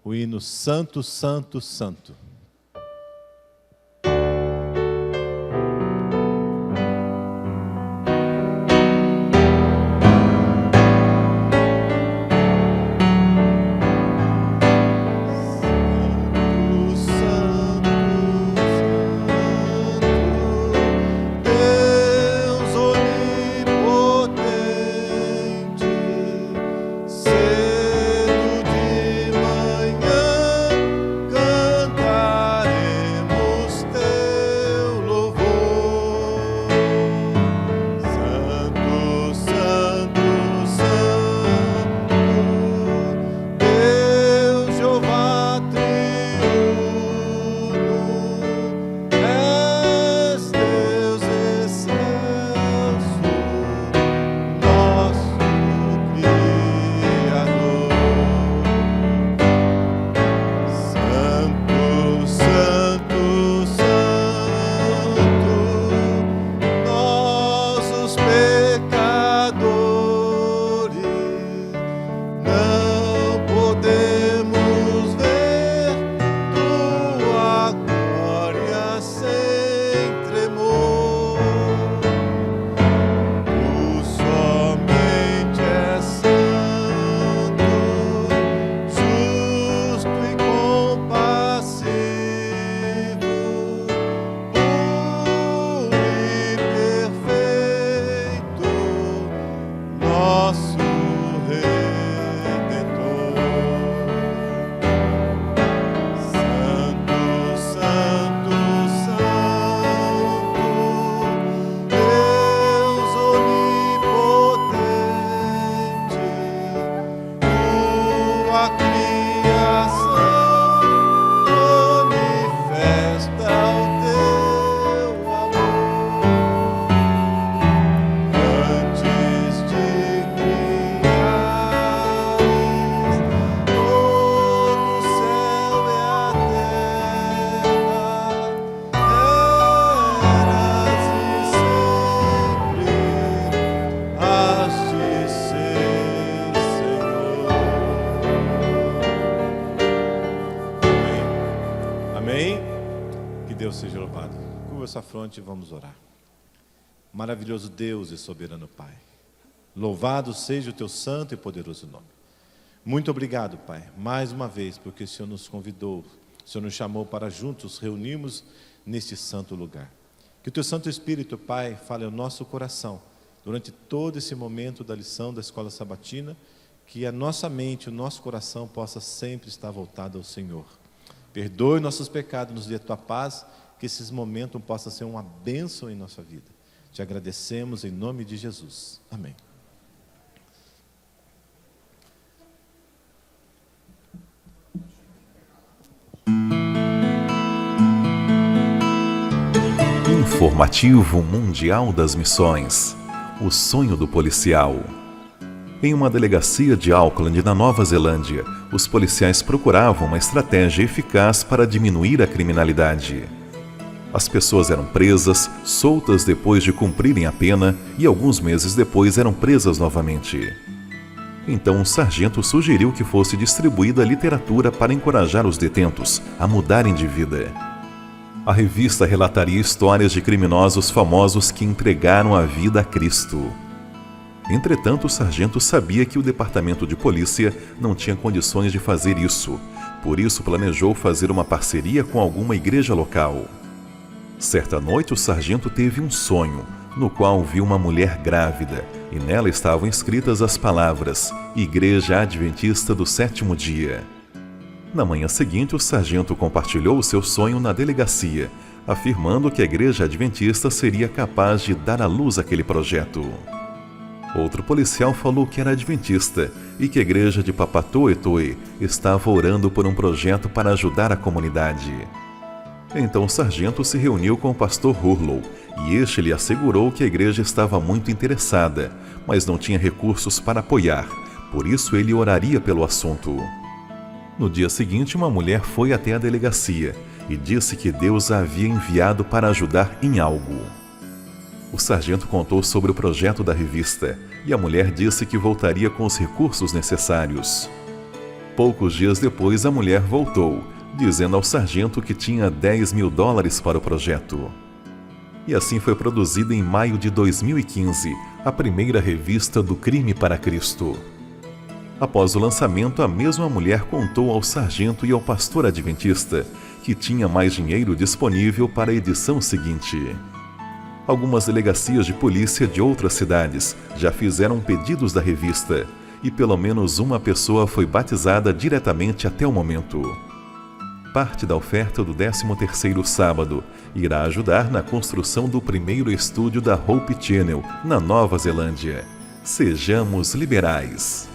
o hino Santo, Santo, Santo. Fronte, vamos orar. Maravilhoso Deus e soberano Pai, louvado seja o teu santo e poderoso nome. Muito obrigado, Pai, mais uma vez, porque o Senhor nos convidou, o Senhor nos chamou para juntos reunirmos neste santo lugar. Que o teu Santo Espírito, Pai, fale ao nosso coração durante todo esse momento da lição da Escola Sabatina, que a nossa mente, o nosso coração possa sempre estar voltado ao Senhor. Perdoe nossos pecados, nos dê a tua paz, que esses momentos possam ser uma bênção em nossa vida. Te agradecemos em nome de Jesus. Amém. Informativo Mundial das Missões. O sonho do policial. Em uma delegacia de Auckland, na Nova Zelândia, os policiais procuravam uma estratégia eficaz para diminuir a criminalidade. As pessoas eram presas, soltas depois de cumprirem a pena e alguns meses depois eram presas novamente. Então o sargento sugeriu que fosse distribuída literatura para encorajar os detentos a mudarem de vida. A revista relataria histórias de criminosos famosos que entregaram a vida a Cristo. Entretanto, o sargento sabia que o departamento de polícia não tinha condições de fazer isso, por isso planejou fazer uma parceria com alguma igreja local. Certa noite, o sargento teve um sonho, no qual viu uma mulher grávida, e nela estavam escritas as palavras Igreja Adventista do Sétimo Dia. Na manhã seguinte, o sargento compartilhou o seu sonho na delegacia, afirmando que a Igreja Adventista seria capaz de dar à luz aquele projeto. Outro policial falou que era adventista e que a igreja de Papatoetoe estava orando por um projeto para ajudar a comunidade. Então o sargento se reuniu com o pastor Hurlow e este lhe assegurou que a igreja estava muito interessada, mas não tinha recursos para apoiar, por isso ele oraria pelo assunto. No dia seguinte, uma mulher foi até a delegacia e disse que Deus a havia enviado para ajudar em algo. O sargento contou sobre o projeto da revista e a mulher disse que voltaria com os recursos necessários. Poucos dias depois, a mulher voltou, dizendo ao sargento que tinha $10.000 para o projeto. E assim foi produzida em maio de 2015 a primeira revista do Crime para Cristo. Após o lançamento, a mesma mulher contou ao sargento e ao pastor adventista que tinha mais dinheiro disponível para a edição seguinte. Algumas delegacias de polícia de outras cidades já fizeram pedidos da revista e pelo menos uma pessoa foi batizada diretamente até o momento. Parte da oferta do 13º sábado irá ajudar na construção do primeiro estúdio da Hope Channel, na Nova Zelândia. Sejamos liberais.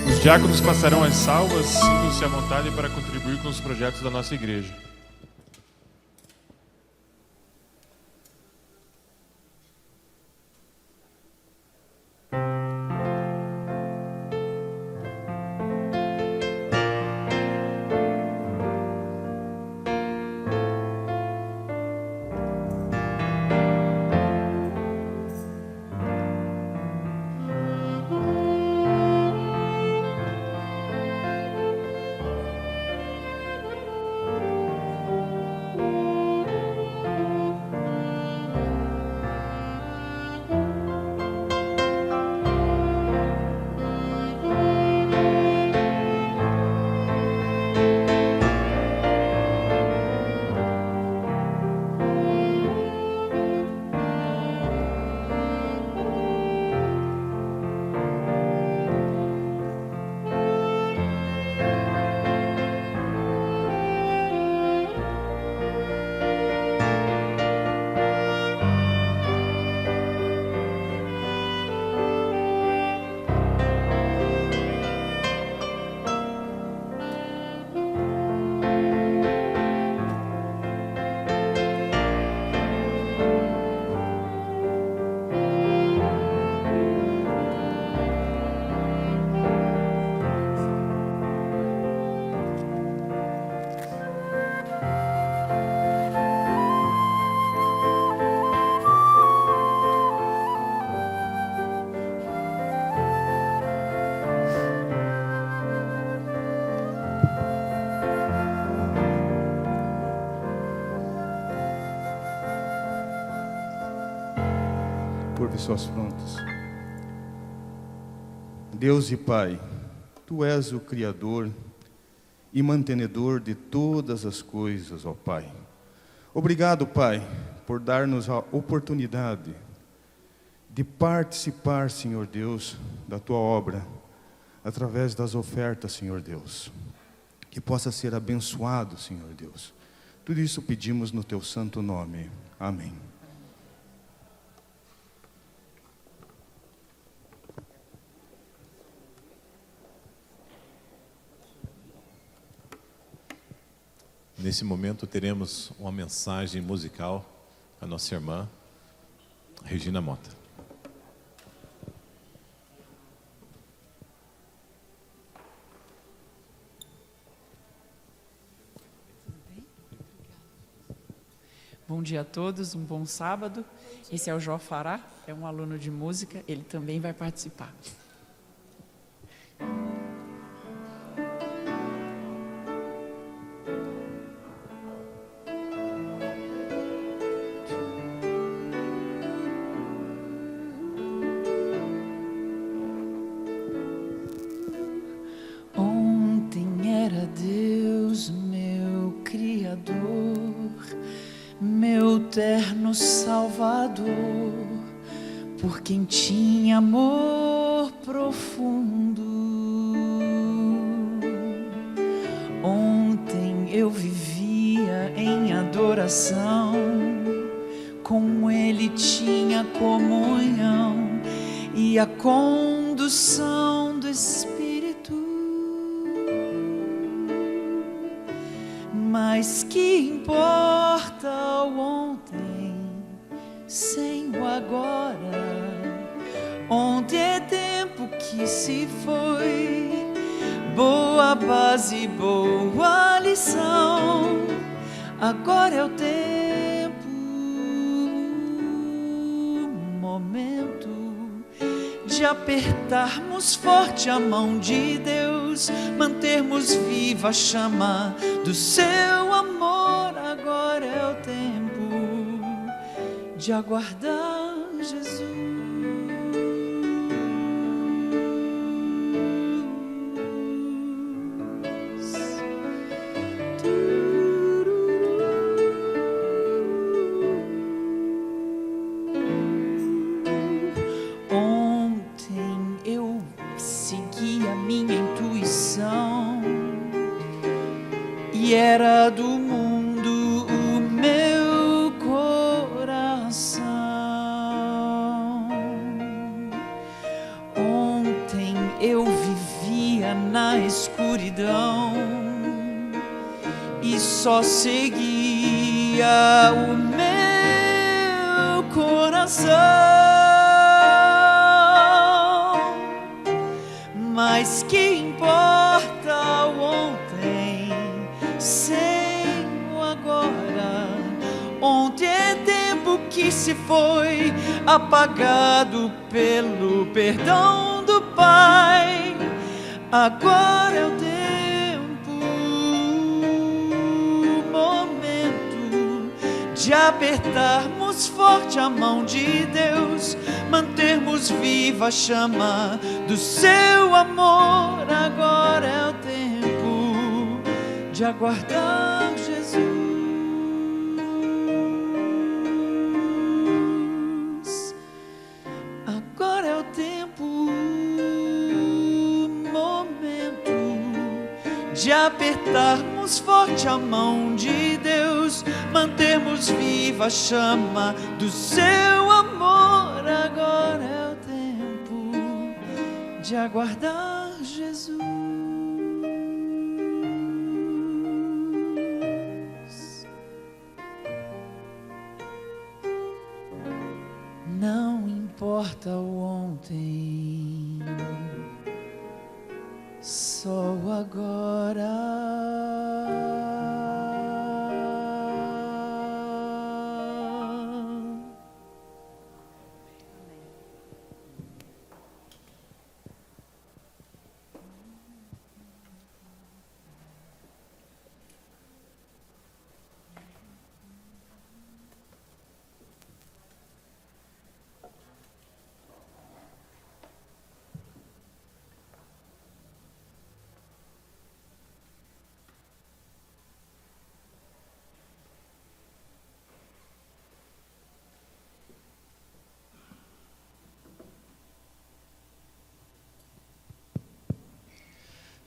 Os diáconos passarão as salvas, sintam-se à vontade para contribuir com os projetos da nossa igreja. Curve suas frontes. Deus e Pai, Tu és o Criador e mantenedor de todas as coisas, ó Pai. Obrigado, Pai, por dar-nos a oportunidade de participar, Senhor Deus, da Tua obra, através das ofertas, Senhor Deus. Que possa ser abençoado, Senhor Deus. Tudo isso pedimos no Teu santo nome. Amém. Nesse momento teremos uma mensagem musical a nossa irmã Regina Mota. Bom dia a todos, um bom sábado. Esse é o Jó Fará, é um aluno de música, ele também vai participar. Eterno Salvador, por quem tinha amor profundo. Ontem eu vivia em adoração, com Ele tinha comunhão e a condução do Espírito. Mas que importa o ontem sem o agora? Ontem é tempo que se foi, boa base, boa lição. Agora é o tempo, momento de apertarmos forte a mão de Deus, mantermos viva a chama do seu amor. Agora é o tempo de aguardar Jesus. E era do mundo o meu coração. Ontem eu vivia na escuridão e só seguia o meu coração. Mas que importa o ontem sem o agora? Ontem é tempo que se foi, apagado pelo perdão do Pai. Agora é o tempo, o momento de apertarmos forte a mão de Deus, mantermos viva a chama do seu amor. Agora é o tempo de aguardar Jesus. Agora é o tempo, o momento de apertarmos forte a mão de Deus, mantermos viva a chama do seu amor. Agora é o tempo de aguardar Jesus. Não importa o ontem, só o agora.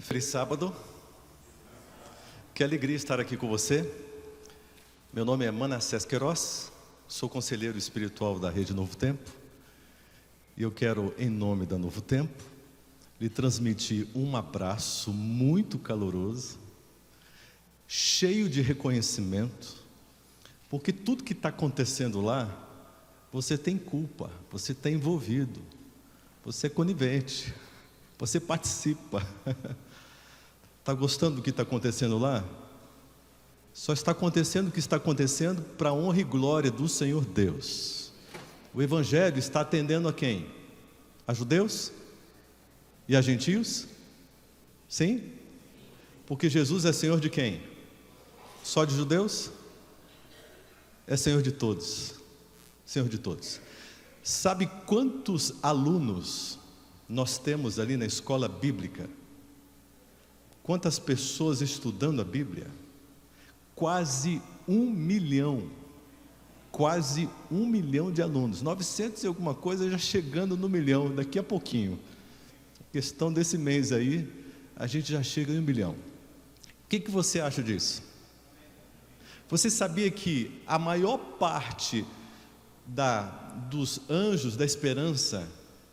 Feliz sábado, que alegria estar aqui com você. Meu nome é Manassés Queiroz, sou conselheiro espiritual da Rede Novo Tempo. E eu quero, em nome da Novo Tempo, lhe transmitir um abraço muito caloroso, cheio de reconhecimento, porque tudo que está acontecendo lá, você tem culpa, você está envolvido, você é conivente, você participa. Está gostando do que está acontecendo lá? Só está acontecendo o que está acontecendo para a honra e glória do Senhor Deus. O Evangelho está atendendo a quem? A judeus? E a gentios? Sim? Porque Jesus é Senhor de quem? Só de judeus? É Senhor de todos. Senhor de todos. Sabe quantos alunos nós temos ali na escola bíblica? Quantas pessoas estudando a Bíblia? Quase 1 milhão. Quase 1 milhão de alunos. 900 e alguma coisa, já chegando no milhão, daqui a pouquinho. Questão desse mês aí, a gente já chega em 1 milhão. O que você acha disso? Você sabia que a maior parte dos anjos da esperança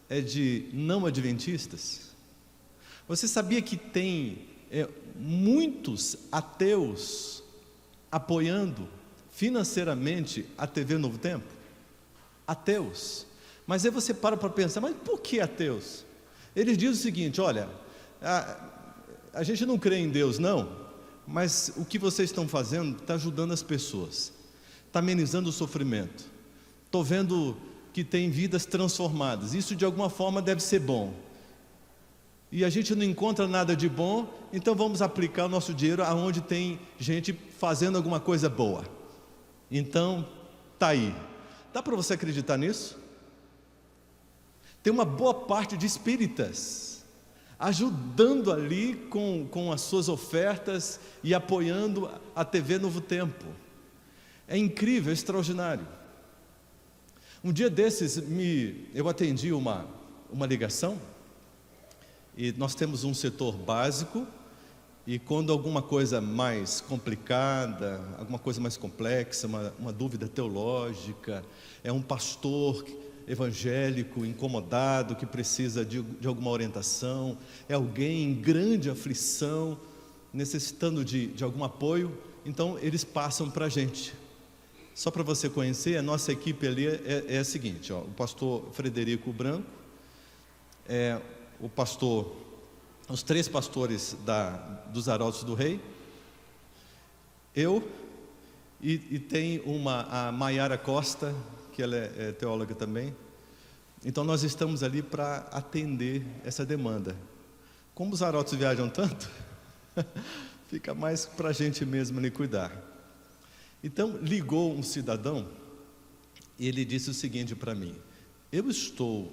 é de não adventistas? Você sabia que tem muitos ateus apoiando financeiramente a TV Novo Tempo? Ateus. Mas aí você para pensar, mas por que ateus? Eles dizem o seguinte: olha, a gente não crê em Deus não, mas o que vocês estão fazendo está ajudando as pessoas, está amenizando o sofrimento. Estou vendo que tem vidas transformadas. Isso de alguma forma deve ser bom. E a gente não encontra nada de bom, então vamos aplicar o nosso dinheiro aonde tem gente fazendo alguma coisa boa. Então, tá aí. Dá para você acreditar nisso? Tem uma boa parte de espíritas ajudando ali com as suas ofertas e apoiando a TV Novo Tempo. É incrível, é extraordinário. Um dia desses eu atendi uma ligação, e nós temos um setor básico, e quando alguma coisa mais complicada, alguma coisa mais complexa, uma dúvida teológica, é um pastor evangélico incomodado, que precisa de alguma orientação, é alguém em grande aflição, necessitando de algum apoio, então eles passam para a gente. Só para você conhecer, a nossa equipe ali é a seguinte, ó, o pastor Frederico Branco, os 3 pastores dos Arautos do Rei, eu, e tem a Maiara Costa, que ela é teóloga também. Então nós estamos ali para atender essa demanda. Como os Arautos viajam tanto, fica mais para a gente mesmo ali cuidar. Então ligou um cidadão, e ele disse o seguinte para mim: eu estou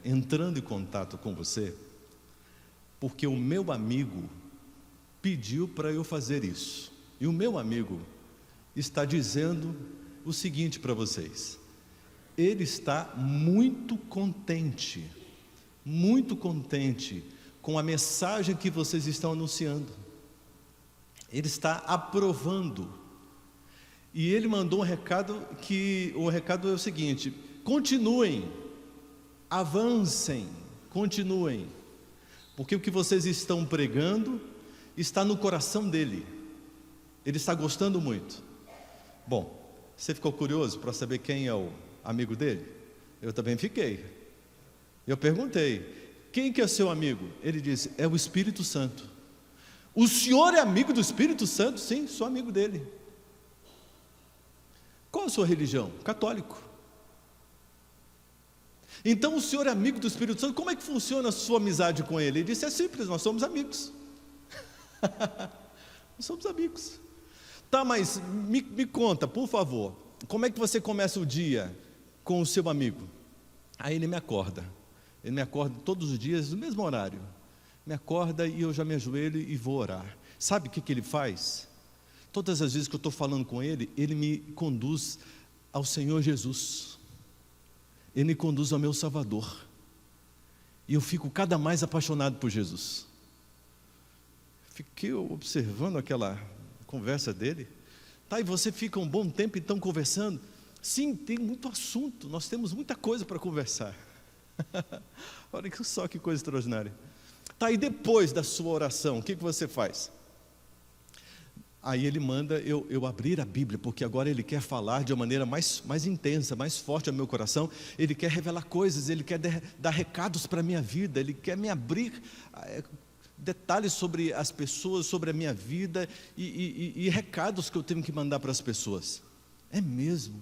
entrando em contato com você, porque o meu amigo pediu para eu fazer isso. E o meu amigo está dizendo o seguinte para vocês: ele está muito contente com a mensagem que vocês estão anunciando. Ele está aprovando. E ele mandou um recado, o recado é o seguinte: continuem, avancem, continuem, porque o que vocês estão pregando está no coração dele. Ele está gostando muito. Bom, você ficou curioso para saber quem é o amigo dele? Eu também fiquei. Eu perguntei: quem que é seu amigo? Ele disse: é o Espírito Santo. O senhor é amigo do Espírito Santo? Sim, sou amigo dele. Qual a sua religião? Católico. Então o senhor é amigo do Espírito Santo, como é que funciona a sua amizade com ele? Ele disse: é simples, nós somos amigos. Nós somos amigos. Tá, mas me conta, por favor, como é que você começa o dia com o seu amigo? Aí ele me acorda todos os dias no mesmo horário, me acorda e eu já me ajoelho e vou orar. Sabe o que ele faz? Todas as vezes que eu estou falando com ele, ele me conduz ao Senhor Jesus, ele me conduz ao meu Salvador, e eu fico cada mais apaixonado por Jesus. Fiquei observando aquela conversa dele. Tá, e você fica um bom tempo então conversando? Sim, tem muito assunto, nós temos muita coisa para conversar. Olha só que coisa extraordinária. Tá, e depois da sua oração, o que você faz? Aí ele manda eu abrir a Bíblia, porque agora ele quer falar de uma maneira mais intensa, mais forte ao meu coração. Ele quer revelar coisas, ele quer dar recados para a minha vida, ele quer me abrir detalhes sobre as pessoas, sobre a minha vida e recados que eu tenho que mandar para as pessoas. É mesmo?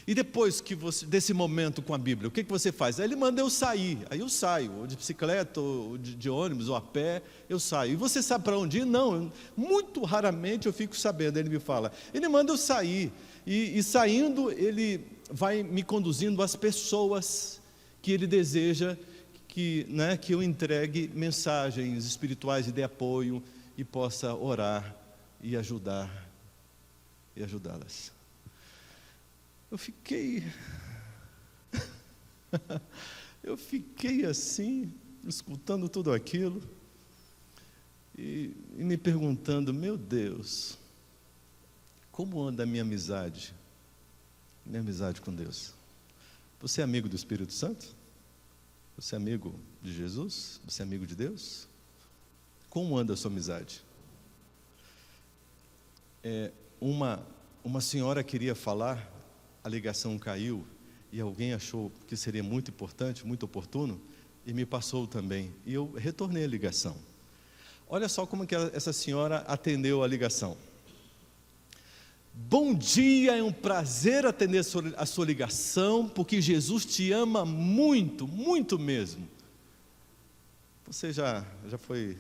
E depois desse momento com a Bíblia, o que você faz? Aí ele manda eu sair, aí eu saio, ou de bicicleta, ou de ônibus, ou a pé, eu saio. E você sabe para onde ir? Não, muito raramente eu fico sabendo. Ele me fala, ele manda eu sair, e saindo ele vai me conduzindo às pessoas que ele deseja que eu entregue mensagens espirituais e dê apoio, e possa orar e ajudá-las. Eu fiquei assim, escutando tudo aquilo, e me perguntando: meu Deus, como anda a minha amizade com Deus? Você é amigo do Espírito Santo? Você é amigo de Jesus? Você é amigo de Deus? Como anda a sua amizade? Uma senhora queria falar, a ligação caiu, e alguém achou que seria muito importante, muito oportuno, e me passou também, e eu retornei a ligação. Olha só como que essa senhora atendeu a ligação. Bom dia, é um prazer atender a sua ligação, porque Jesus te ama muito, muito mesmo. Você já foi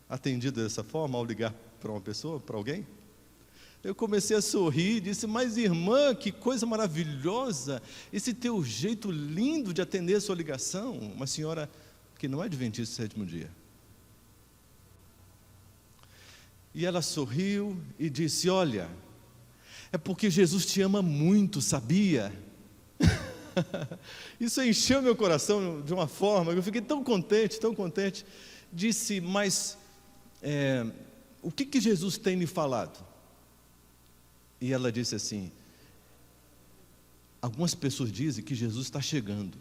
atendido dessa forma ao ligar para uma pessoa, para alguém? Eu comecei a sorrir e disse: mas irmã, que coisa maravilhosa, esse teu jeito lindo de atender a sua ligação. Uma senhora que não é adventista do sétimo dia. E ela sorriu e disse: olha, é porque Jesus te ama muito, sabia? Isso encheu meu coração de uma forma, eu fiquei tão contente, tão contente. Disse: mas o que Jesus tem me falado? E ela disse assim: algumas pessoas dizem que Jesus está chegando,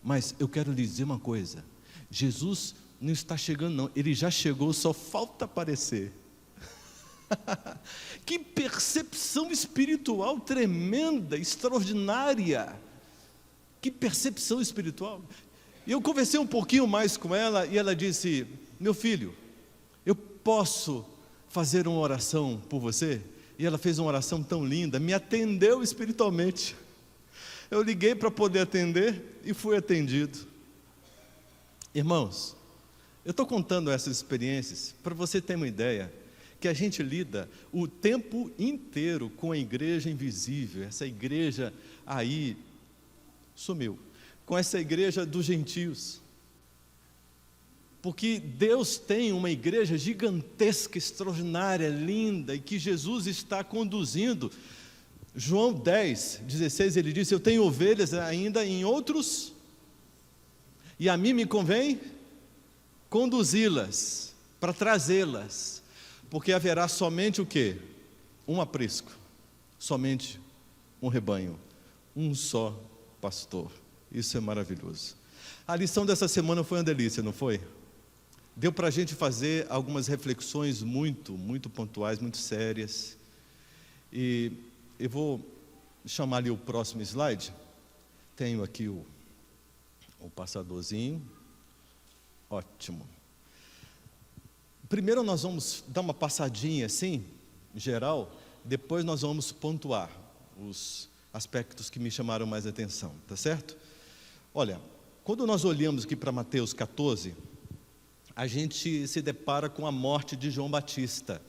mas eu quero lhe dizer uma coisa: Jesus não está chegando não, Ele já chegou, só falta aparecer. Que percepção espiritual tremenda, extraordinária. Que percepção espiritual. E eu conversei um pouquinho mais com ela, e ela disse: meu filho, eu posso fazer uma oração por você? E ela fez uma oração tão linda, me atendeu espiritualmente. Eu liguei para poder atender e fui atendido. Irmãos, eu estou contando essas experiências para você ter uma ideia que a gente lida o tempo inteiro com a igreja invisível, essa igreja aí sumiu, com essa igreja dos gentios. Porque Deus tem uma igreja gigantesca, extraordinária, linda, e que Jesus está conduzindo. João 10:16, ele disse: eu tenho ovelhas ainda em outros, e a mim me convém conduzi-las, para trazê-las, porque haverá somente o quê? Um aprisco, somente um rebanho, um só pastor. Isso é maravilhoso. A lição dessa semana foi uma delícia, não foi? Deu para a gente fazer algumas reflexões muito, muito pontuais, muito sérias. E eu vou chamar ali o próximo slide. Tenho aqui o passadorzinho. Ótimo. Primeiro nós vamos dar uma passadinha assim, geral. Depois nós vamos pontuar os aspectos que me chamaram mais atenção, tá certo? Olha, quando nós olhamos aqui para Mateus 14, a gente se depara com a morte de João Batista.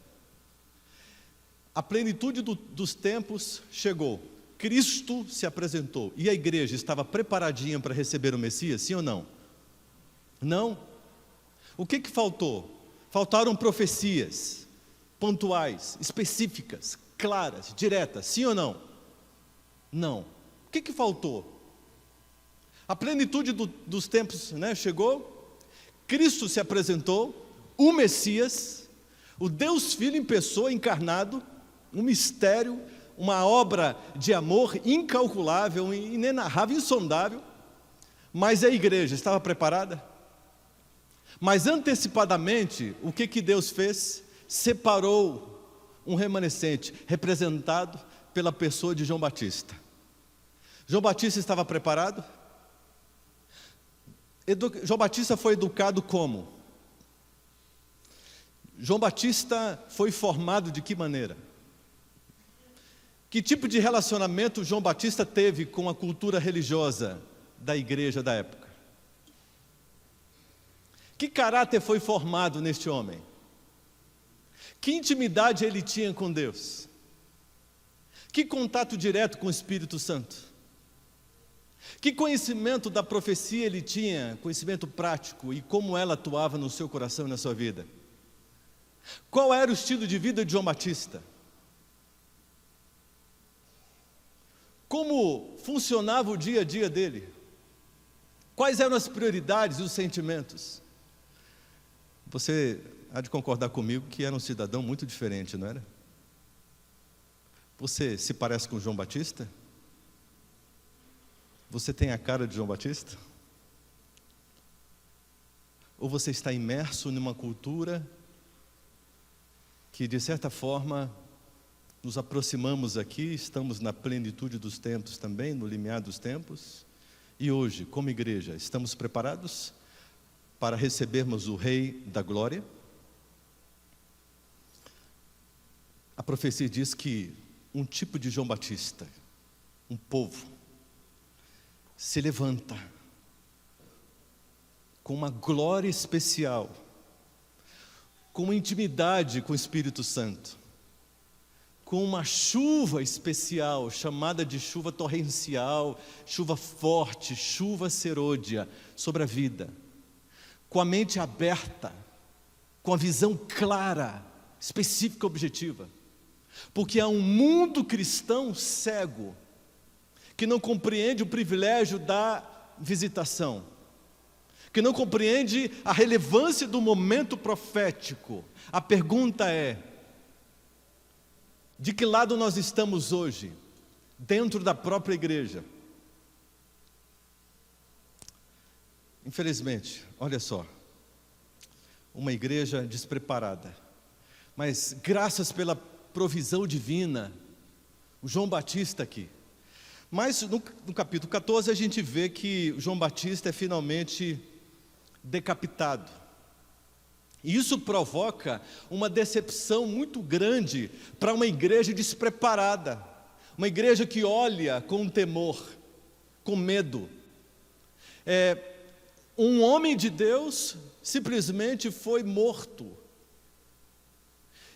A plenitude dos tempos chegou, Cristo se apresentou, e a igreja estava preparadinha para receber o Messias, sim ou não? Não. O que faltou? Faltaram profecias pontuais, específicas, claras, diretas, sim ou não? Não. O que faltou? A plenitude dos tempos, chegou, Cristo se apresentou, o Messias, o Deus Filho em pessoa, encarnado, um mistério, uma obra de amor incalculável, inenarrável, insondável. Mas a igreja estava preparada? Mas antecipadamente, o que Deus fez? Separou um remanescente, representado pela pessoa de João Batista. João Batista estava preparado? João Batista foi educado como? João Batista foi formado de que maneira? Que tipo de relacionamento João Batista teve com a cultura religiosa da igreja da época? Que caráter foi formado neste homem? Que intimidade ele tinha com Deus? Que contato direto com o Espírito Santo? Que conhecimento da profecia ele tinha, conhecimento prático, e como ela atuava no seu coração e na sua vida? Qual era o estilo de vida de João Batista? Como funcionava o dia a dia dele? Quais eram as prioridades e os sentimentos? Você há de concordar comigo que era um cidadão muito diferente, não era? Você se parece com João Batista? Você tem a cara de João Batista? Ou você está imerso numa cultura que, de certa forma, nos aproximamos aqui, estamos na plenitude dos tempos também, no limiar dos tempos, e hoje, como igreja, estamos preparados para recebermos o Rei da Glória? A profecia diz que um tipo de João Batista, um povo, se levanta com uma glória especial, com uma intimidade com o Espírito Santo, com uma chuva especial, chamada de chuva torrencial, chuva forte, chuva serôdia, sobre a vida, com a mente aberta, com a visão clara, específica e objetiva. Porque há um mundo cristão cego, que não compreende o privilégio da visitação, que não compreende a relevância do momento profético. A pergunta é: de que lado nós estamos hoje, dentro da própria igreja? Infelizmente, olha só, uma igreja despreparada, mas graças pela provisão divina, o João Batista aqui. Mas no capítulo 14 a gente vê que João Batista é finalmente decapitado. E isso provoca uma decepção muito grande para uma igreja despreparada, uma igreja que olha com temor, com medo. Um homem de Deus simplesmente foi morto.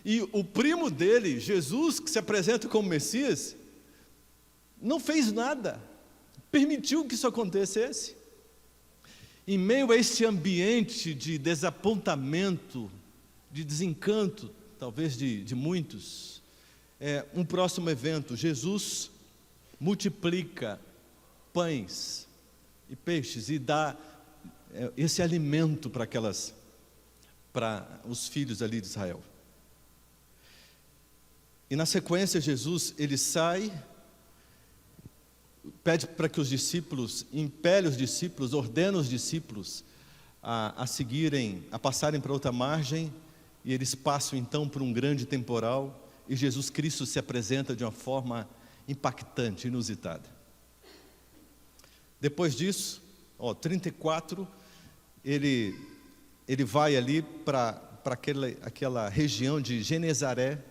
E o primo dele, Jesus, que se apresenta como Messias, não fez nada, permitiu que isso acontecesse. Em meio a este ambiente de desapontamento, de desencanto, talvez de muitos, um próximo evento, Jesus multiplica pães e peixes e dá esse alimento para os filhos ali de Israel. E na sequência Jesus, ele sai, pede para que os discípulos, impele os discípulos, ordena os discípulos a seguirem, a passarem para outra margem, e eles passam então por um grande temporal, e Jesus Cristo se apresenta de uma forma impactante, inusitada. Depois disso, 34, ele vai ali para aquela região de Genezaré,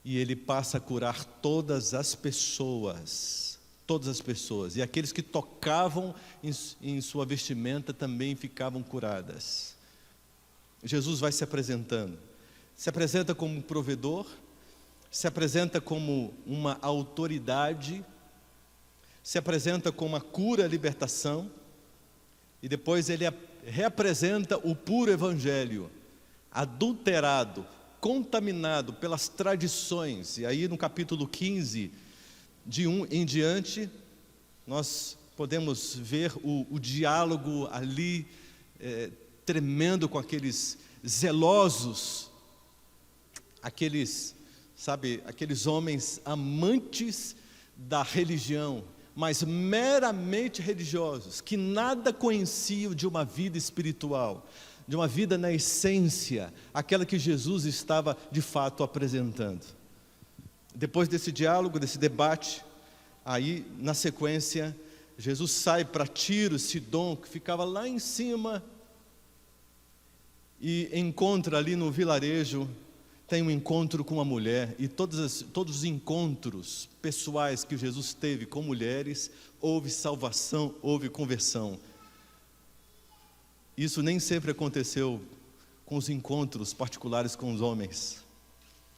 e ele passa a curar todas as pessoas, e aqueles que tocavam em sua vestimenta também ficavam curadas. Jesus vai se apresentando, se apresenta como um provedor, se apresenta como uma autoridade, se apresenta como a cura, a libertação, e depois ele reapresenta o puro evangelho, adulterado, contaminado pelas tradições. E aí no capítulo 15, de 1 em diante, nós podemos ver o diálogo ali, tremendo com aqueles zelosos, aqueles homens amantes da religião, mas meramente religiosos, que nada conheciam de uma vida espiritual, de uma vida na essência, aquela que Jesus estava de fato apresentando. Depois desse diálogo, desse debate, aí na sequência, Jesus sai para Tiro, Sidom, que ficava lá em cima, e encontra ali no vilarejo, tem um encontro com uma mulher, e todos os encontros pessoais que Jesus teve com mulheres, houve salvação, houve conversão. Isso nem sempre aconteceu com os encontros particulares com os homens.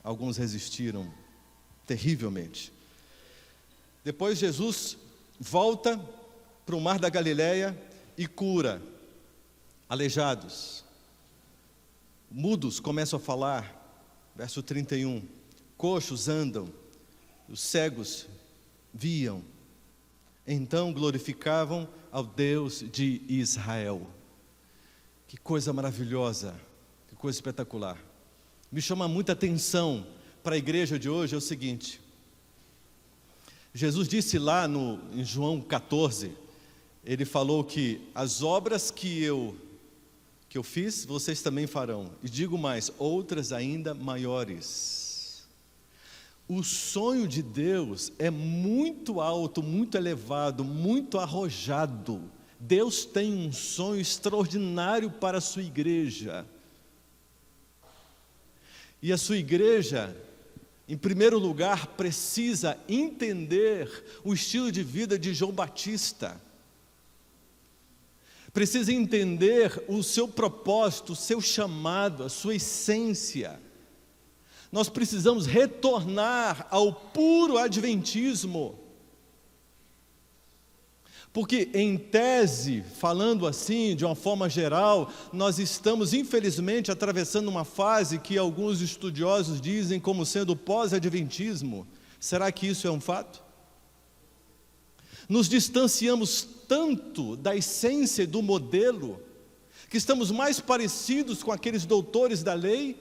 Alguns resistiram terrivelmente. Depois Jesus volta para o mar da Galileia e cura aleijados. Mudos começam a falar, verso 31. Coxos andam, os cegos viam. Então glorificavam ao Deus de Israel. Que coisa maravilhosa, que coisa espetacular. Me chama muita atenção para a igreja de hoje é o seguinte: Jesus disse lá em João 14, ele falou que as obras que eu fiz, vocês também farão, e digo mais, outras ainda maiores. O sonho de Deus é muito alto, muito elevado, muito arrojado. Deus tem um sonho extraordinário para a sua igreja. E a sua igreja em primeiro lugar, precisa entender o estilo de vida de João Batista. Precisa entender o seu propósito, o seu chamado, a sua essência. Nós precisamos retornar ao puro adventismo. Porque, em tese, falando assim, de uma forma geral, nós estamos, infelizmente, atravessando uma fase que alguns estudiosos dizem como sendo o pós-adventismo. Será que isso é um fato? Nos distanciamos tanto da essência e do modelo, que estamos mais parecidos com aqueles doutores da lei,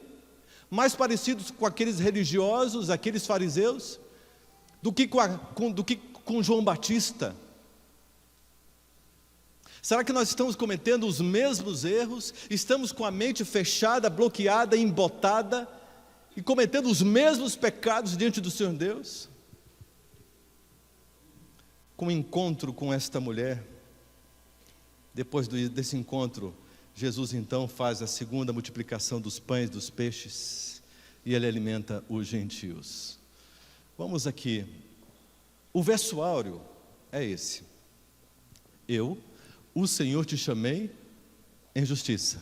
mais parecidos com aqueles religiosos, aqueles fariseus, do que com João Batista. Será que nós estamos cometendo os mesmos erros? Estamos com a mente fechada, bloqueada, embotada e cometendo os mesmos pecados diante do Senhor Deus? Com o encontro com esta mulher, depois desse encontro, Jesus então faz a segunda multiplicação dos pães, dos peixes, e ele alimenta os gentios. Vamos aqui, o verso áureo é esse: eu, o Senhor, te chamei em justiça,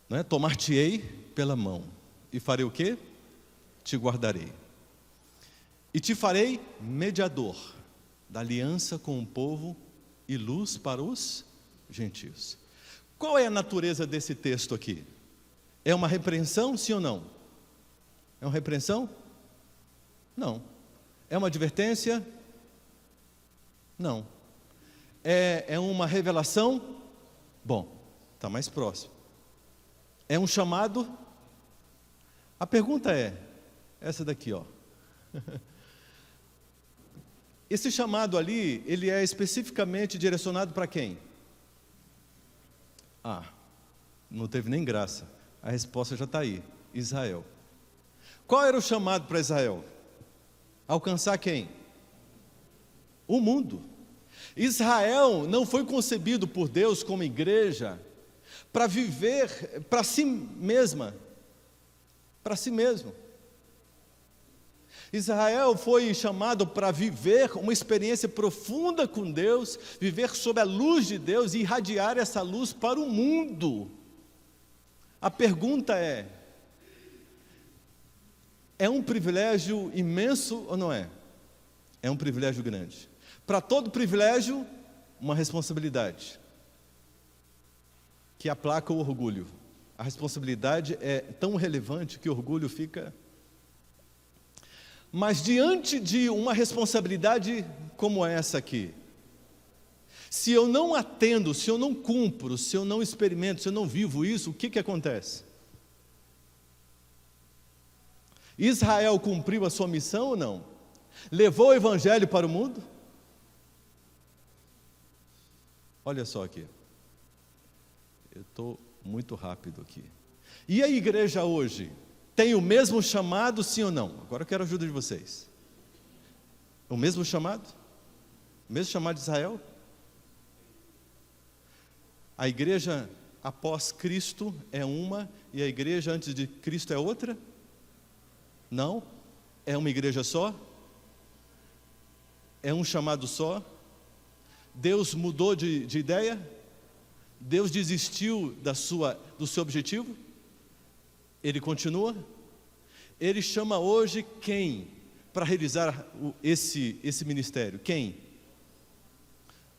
não é? Tomar-te-ei pela mão, e farei o quê? Te guardarei, e te farei mediador da aliança com o povo e luz para os gentios. Qual é a natureza desse texto aqui? É uma repreensão, sim ou não? É uma repreensão? Não. É uma advertência? Não. É uma revelação? Bom, está mais próximo. É um chamado? A pergunta é essa daqui, ó. Esse chamado ali, ele é especificamente direcionado para quem? Não teve nem graça. A resposta já está aí: Israel. Qual era o chamado para Israel? Alcançar quem? O mundo. Israel não foi concebido por Deus como igreja para viver para si mesma, para si mesmo. Israel foi chamado para viver uma experiência profunda com Deus, viver sob a luz de Deus e irradiar essa luz para o mundo. A pergunta é um privilégio imenso ou não é? É um privilégio grande. Para todo privilégio, uma responsabilidade que aplaca o orgulho. A responsabilidade é tão relevante que o orgulho fica... Mas diante de uma responsabilidade como essa aqui, se eu não atendo, se eu não cumpro, se eu não experimento, se eu não vivo isso, o que acontece? Israel cumpriu a sua missão ou não? Levou o evangelho para o mundo? Olha só aqui, eu estou muito rápido aqui. E a igreja hoje tem o mesmo chamado, sim ou não? Agora eu quero a ajuda de vocês. O mesmo chamado? O mesmo chamado de Israel? A igreja após Cristo é uma e a igreja antes de Cristo é outra? Não? É uma igreja só? É um chamado só? Deus mudou de ideia? Deus desistiu do seu objetivo? Ele continua? Ele chama hoje quem para realizar esse ministério? Quem?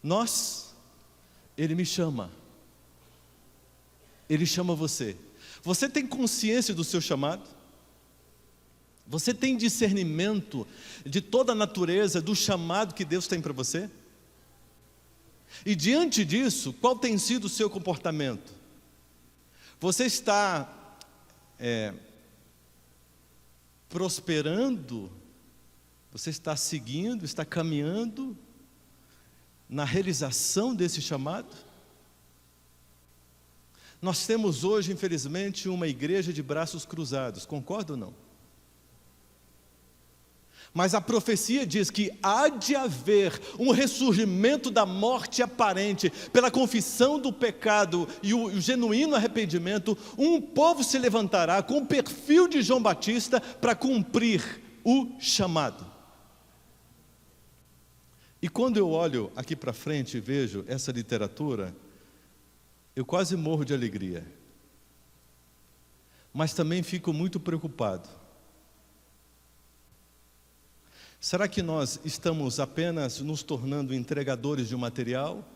Nós. Ele me chama. Ele chama você. Você tem consciência do seu chamado? Você tem discernimento de toda a natureza do chamado que Deus tem para você? E diante disso, qual tem sido o seu comportamento? Você está prosperando? Você está seguindo, está caminhando na realização desse chamado? Nós temos hoje, infelizmente, uma igreja de braços cruzados, concorda ou não? Mas a profecia diz que há de haver um ressurgimento da morte aparente, pela confissão do pecado e o genuíno arrependimento. Um povo se levantará com o perfil de João Batista para cumprir o chamado. E quando eu olho aqui para frente e vejo essa literatura, eu quase morro de alegria. Mas também fico muito preocupado. Será que nós estamos apenas nos tornando entregadores de um material?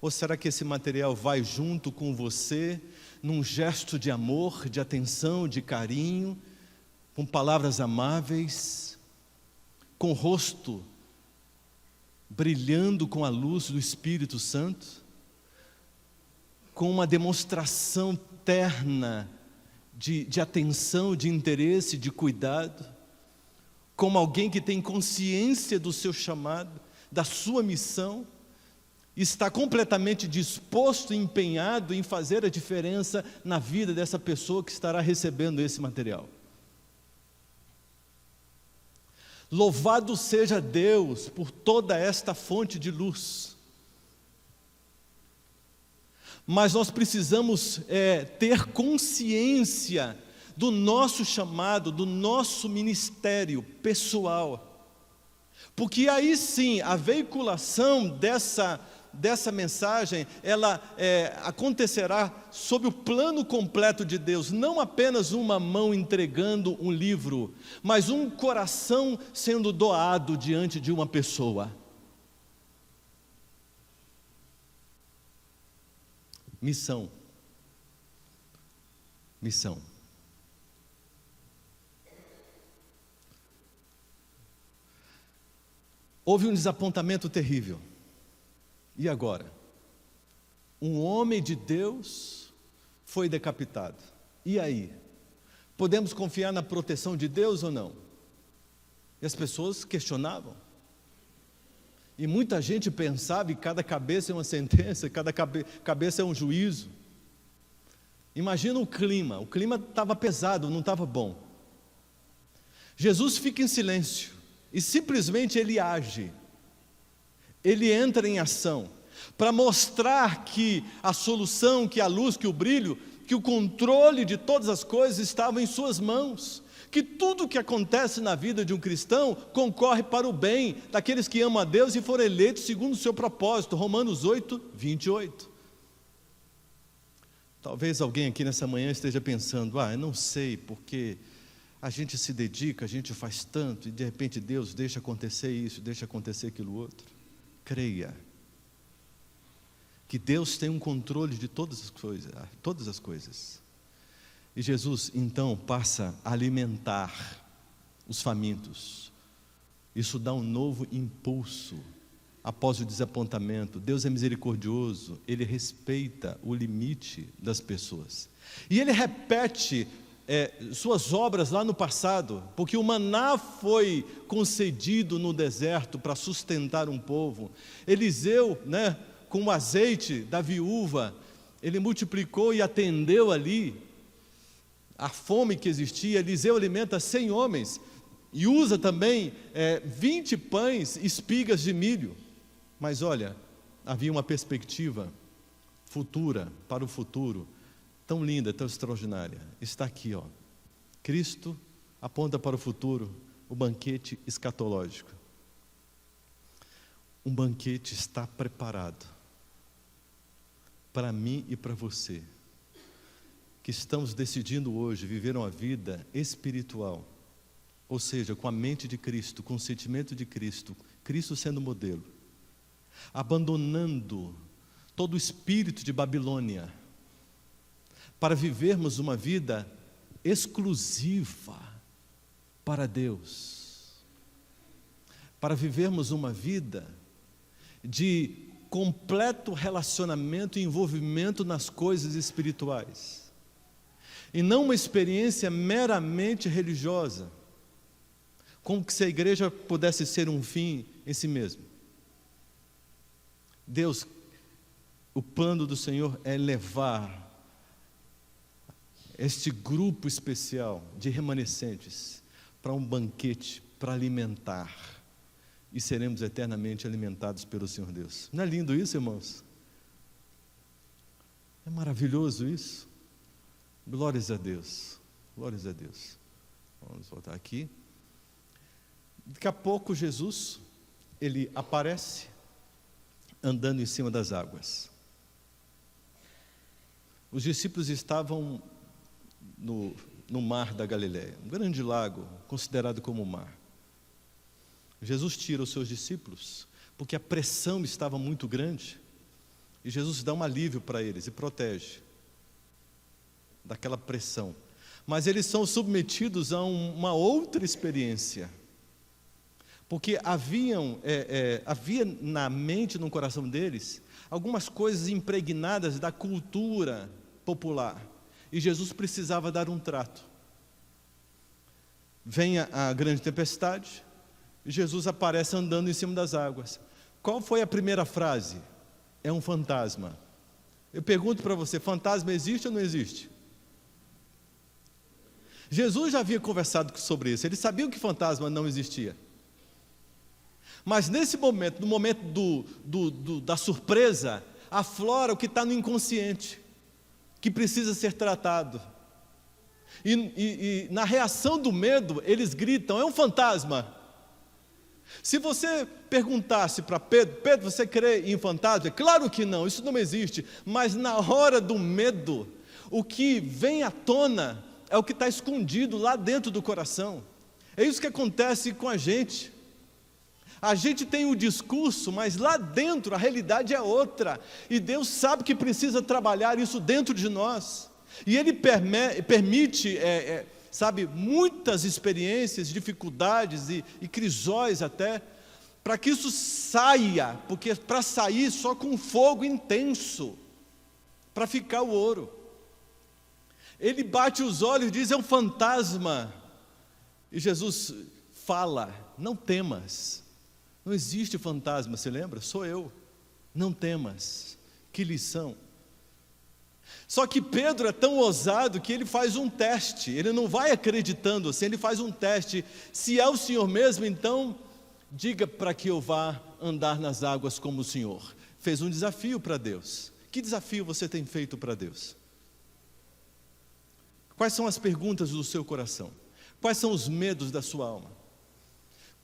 Ou será que esse material vai junto com você, num gesto de amor, de atenção, de carinho, com palavras amáveis, com o rosto brilhando com a luz do Espírito Santo, com uma demonstração terna de atenção, de interesse, de cuidado, como alguém que tem consciência do seu chamado, da sua missão, está completamente disposto e empenhado em fazer a diferença na vida dessa pessoa que estará recebendo esse material. Louvado seja Deus por toda esta fonte de luz. Mas nós precisamos ter consciência do nosso chamado, do nosso ministério pessoal. Porque aí sim, a veiculação dessa mensagem, ela acontecerá sob o plano completo de Deus. Não apenas uma mão entregando um livro, mas um coração sendo doado diante de uma pessoa. Missão. Missão. Houve um desapontamento terrível. E agora? Um homem de Deus foi decapitado. E aí? Podemos confiar na proteção de Deus ou não? E as pessoas questionavam. E muita gente pensava que cada cabeça é uma sentença, cada cabeça é um juízo. Imagina o clima estava pesado, não estava bom. Jesus fica em silêncio e simplesmente ele age. Ele entra em ação para mostrar que a solução, que a luz, que o brilho, que o controle de todas as coisas estava em suas mãos, que tudo que acontece na vida de um cristão concorre para o bem daqueles que amam a Deus e foram eleitos segundo o seu propósito. Romanos 8, 28. Talvez alguém aqui nessa manhã esteja pensando, eu não sei, porque a gente se dedica, a gente faz tanto, e de repente Deus deixa acontecer isso, deixa acontecer aquilo outro. Creia que Deus tem um controle de todas as coisas. E Jesus então passa a alimentar os famintos. Isso dá um novo impulso após o desapontamento. Deus é misericordioso, Ele respeita o limite das pessoas. E Ele repete suas obras lá no passado, porque o maná foi concedido no deserto para sustentar um povo. Eliseu, com o azeite da viúva, ele multiplicou e atendeu ali a fome que existia. Eliseu alimenta 100 homens e usa também 20 pães, espigas de milho. Mas olha, havia uma perspectiva futura, para o futuro, tão linda, tão extraordinária. Está aqui, Cristo aponta para o futuro, o banquete escatológico. Um banquete está preparado para mim e para você, que estamos decidindo hoje viver uma vida espiritual, ou seja, com a mente de Cristo, com o sentimento de Cristo, Cristo sendo modelo, abandonando todo o espírito de Babilônia, para vivermos uma vida exclusiva para Deus, para vivermos uma vida de completo relacionamento e envolvimento nas coisas espirituais, e não uma experiência meramente religiosa, como se a igreja pudesse ser um fim em si mesmo. Deus, o plano do Senhor é levar este grupo especial de remanescentes para um banquete para alimentar, e seremos eternamente alimentados pelo Senhor Deus. Não é lindo isso, irmãos? É maravilhoso isso? Glórias a Deus, glórias a Deus. Vamos voltar aqui. Daqui a pouco Jesus, ele aparece andando em cima das águas. Os discípulos estavam no mar da Galileia, um grande lago, considerado como mar. Jesus tira os seus discípulos, porque a pressão estava muito grande, e Jesus dá um alívio para eles e protege daquela pressão. Mas eles são submetidos a uma outra experiência, porque havia na mente, no coração deles, algumas coisas impregnadas da cultura popular, e Jesus precisava dar um trato. Vem a grande tempestade, e Jesus aparece andando em cima das águas. Qual foi a primeira frase? É um fantasma. Eu pergunto para você, fantasma existe ou não existe? Jesus já havia conversado sobre isso, eles sabiam que fantasma não existia. Mas nesse momento, no momento da surpresa, aflora o que está no inconsciente, que precisa ser tratado. E na reação do medo, eles gritam, é um fantasma. Se você perguntasse para Pedro, Pedro, você crê em fantasma? Claro que não, isso não existe. Mas na hora do medo, o que vem à tona é o que está escondido lá dentro do coração. É isso que acontece com a gente. A gente tem o discurso, mas lá dentro a realidade é outra. E Deus sabe que precisa trabalhar isso dentro de nós. E Ele permite, muitas experiências, dificuldades e crisóis até, para que isso saia, porque para sair só com fogo intenso, para ficar o ouro. Ele bate os olhos e diz, é um fantasma. E Jesus fala, não temas. Não existe fantasma, se lembra? Sou eu. Não temas. Que lição. Só que Pedro é tão ousado que ele faz um teste. Ele não vai acreditando assim, ele faz um teste. Se é o Senhor mesmo, então diga para que eu vá andar nas águas como o Senhor. Fez um desafio para Deus. Que desafio você tem feito para Deus? Quais são as perguntas do seu coração? Quais são os medos da sua alma?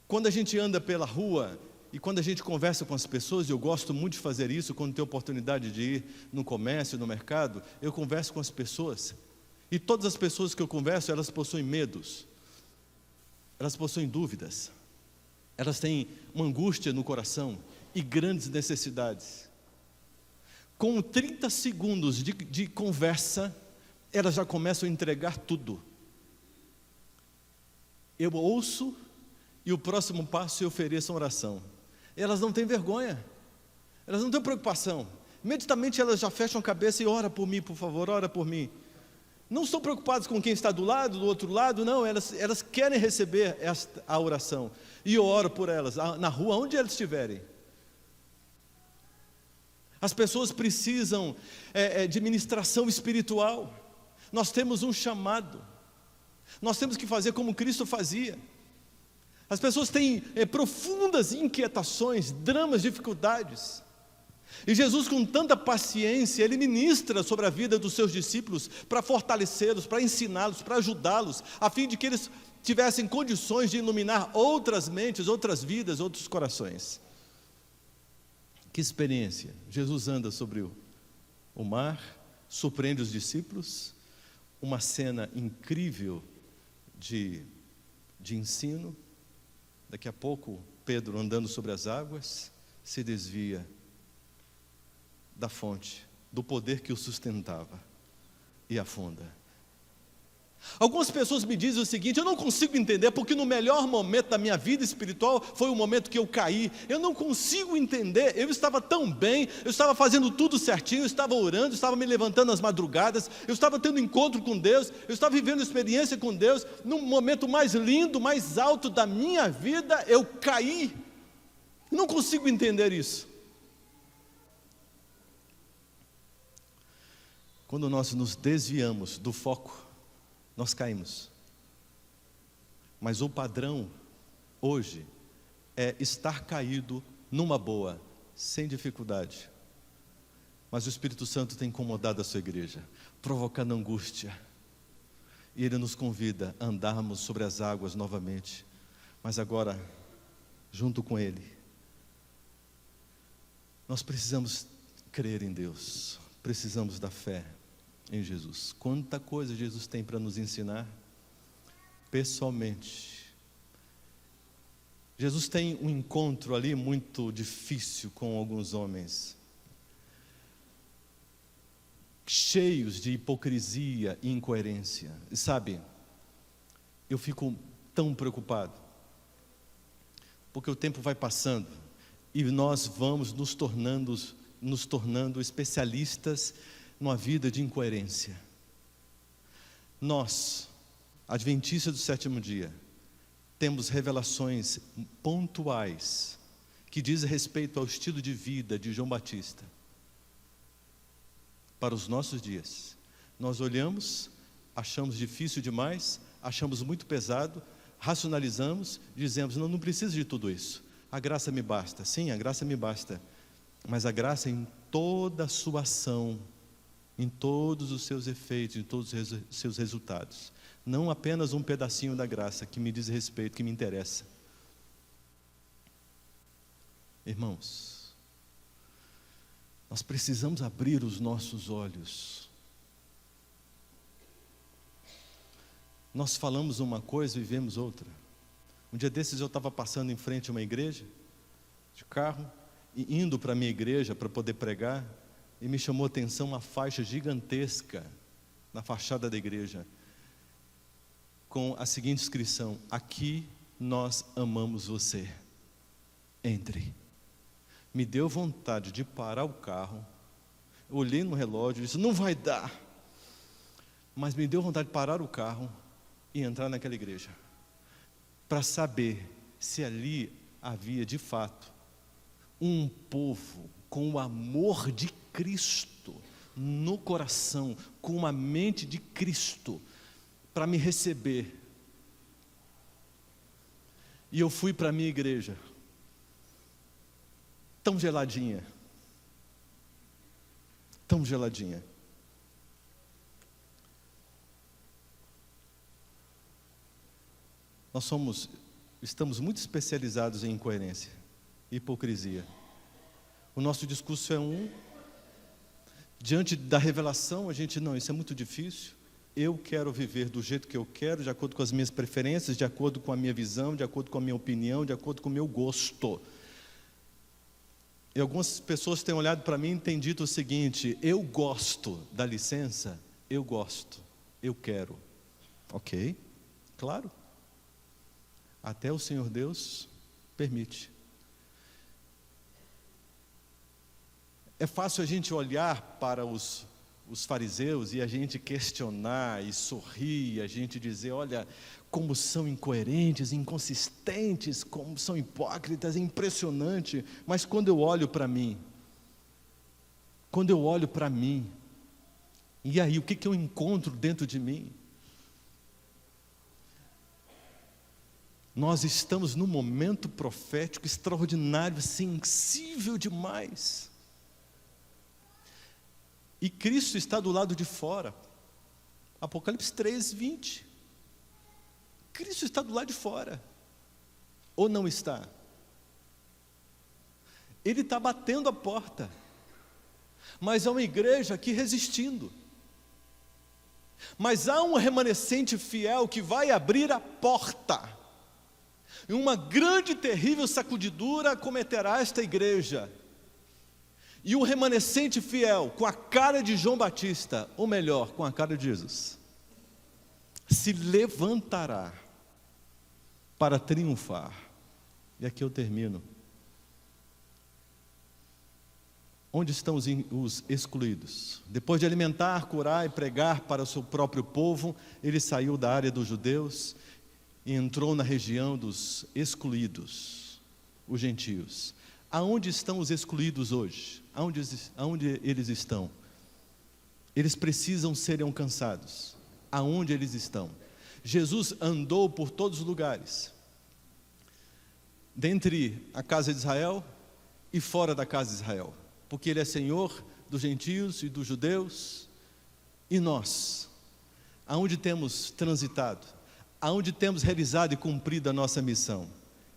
Quando a gente anda pela rua e quando a gente conversa com as pessoas, e eu gosto muito de fazer isso, quando tenho oportunidade de ir no comércio, no mercado, eu converso com as pessoas, e todas as pessoas que eu converso, elas possuem medos, elas possuem dúvidas, elas têm uma angústia no coração e grandes necessidades. Com 30 segundos de conversa, elas já começam a entregar tudo. Eu ouço, e o próximo passo eu ofereço uma oração. Elas não têm vergonha, elas não têm preocupação. Imediatamente elas já fecham a cabeça e ora por mim, por favor, ora por mim. Não estão preocupadas com quem está do lado, do outro lado, não, elas querem receber a oração. E eu oro por elas, na rua, onde elas estiverem. As pessoas precisam de ministração espiritual. Nós temos um chamado. Nós temos que fazer como Cristo fazia. As pessoas têm profundas inquietações, dramas, dificuldades. E Jesus, com tanta paciência, Ele ministra sobre a vida dos seus discípulos para fortalecê-los, para ensiná-los, para ajudá-los, a fim de que eles tivessem condições de iluminar outras mentes, outras vidas, outros corações. Que experiência! Jesus anda sobre o mar, surpreende os discípulos, uma cena incrível de ensino. Daqui a pouco, Pedro, andando sobre as águas, se desvia da fonte, do poder que o sustentava, e afunda. Algumas pessoas me dizem o seguinte, eu não consigo entender, porque no melhor momento da minha vida espiritual, foi o momento que eu caí. Eu não consigo entender, eu estava tão bem, eu estava fazendo tudo certinho, eu estava orando, eu estava me levantando às madrugadas, eu estava tendo encontro com Deus, eu estava vivendo experiência com Deus, num momento mais lindo, mais alto da minha vida, eu caí. Eu não consigo entender isso. Quando nós nos desviamos do foco, nós caímos. Mas o padrão hoje é estar caído numa boa, sem dificuldade. Mas o Espírito Santo tem incomodado a sua igreja, provocando angústia. E Ele nos convida a andarmos sobre as águas novamente, mas agora, junto com Ele. Nós precisamos crer em Deus, precisamos da fé em Jesus. Quanta coisa Jesus tem para nos ensinar pessoalmente. Jesus tem um encontro ali muito difícil com alguns homens, cheios de hipocrisia e incoerência. E sabe, eu fico tão preocupado, porque o tempo vai passando e nós vamos nos tornando especialistas numa vida de incoerência. Nós, adventistas do sétimo dia, temos revelações pontuais que dizem respeito ao estilo de vida de João Batista. Para os nossos dias, nós olhamos, achamos difícil demais, achamos muito pesado, racionalizamos, dizemos, não preciso de tudo isso, a graça me basta. Sim, a graça me basta, mas a graça em toda a sua ação, em todos os seus efeitos, em todos os seus resultados, não apenas um pedacinho da graça que me diz respeito, que me interessa. Irmãos, nós precisamos abrir os nossos olhos. Nós falamos uma coisa e vivemos outra. Um dia desses eu estava passando em frente a uma igreja, de carro, e indo para a minha igreja para poder pregar, e me chamou a atenção uma faixa gigantesca na fachada da igreja, com a seguinte inscrição: aqui nós amamos você, entre. Me deu vontade de parar o carro, eu olhei no relógio e disse, não vai dar, mas me deu vontade de parar o carro e entrar naquela igreja, para saber se ali havia de fato um povo com o amor de Cristo no coração, com uma mente de Cristo, para me receber. E eu fui para a minha igreja, tão geladinha, tão geladinha. Estamos muito especializados em incoerência, hipocrisia. O nosso discurso é diante da revelação a gente, não, isso é muito difícil, eu quero viver do jeito que eu quero, de acordo com as minhas preferências, de acordo com a minha visão, de acordo com a minha opinião, de acordo com o meu gosto. E algumas pessoas têm olhado para mim e têm dito o seguinte, eu gosto, dá licença, eu gosto, eu quero. Ok, claro. Até o Senhor Deus permite. É fácil a gente olhar para os fariseus e a gente questionar e sorrir, a gente dizer, olha, como são incoerentes, inconsistentes, como são hipócritas, é impressionante. Mas quando eu olho para mim, e aí, o que eu encontro dentro de mim? Nós estamos num momento profético extraordinário, sensível demais. E Cristo está do lado de fora. Apocalipse 3:20. Cristo está do lado de fora. Ou não está? Ele está batendo a porta. Mas há uma igreja aqui resistindo. Mas há um remanescente fiel que vai abrir a porta. E uma grande e terrível sacudidura acometerá esta igreja. E o remanescente fiel, com a cara de João Batista, ou melhor, com a cara de Jesus, se levantará para triunfar. E aqui eu termino. Onde estão os excluídos? Depois de alimentar, curar e pregar para o seu próprio povo, ele saiu da área dos judeus e entrou na região dos excluídos, os gentios. Aonde estão os excluídos hoje? Aonde eles estão? Eles precisam ser alcançados. Aonde eles estão? Jesus andou por todos os lugares. dentre a casa de Israel e fora da casa de Israel, porque Ele é Senhor dos gentios e dos judeus. E nós, aonde temos transitado, aonde temos realizado e cumprido a nossa missão?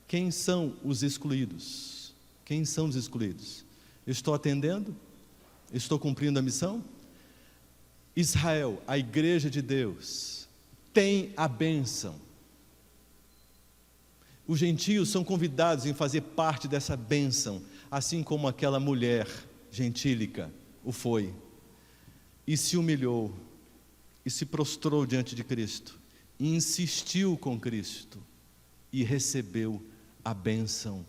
Quem são os excluídos? Quem são os excluídos? Eu estou atendendo? Estou cumprindo a missão? Israel, a igreja de Deus, tem a bênção. Os gentios são convidados em fazer parte dessa bênção, assim como aquela mulher gentílica o foi, e se humilhou, e se prostrou diante de Cristo, e insistiu com Cristo, e recebeu a bênção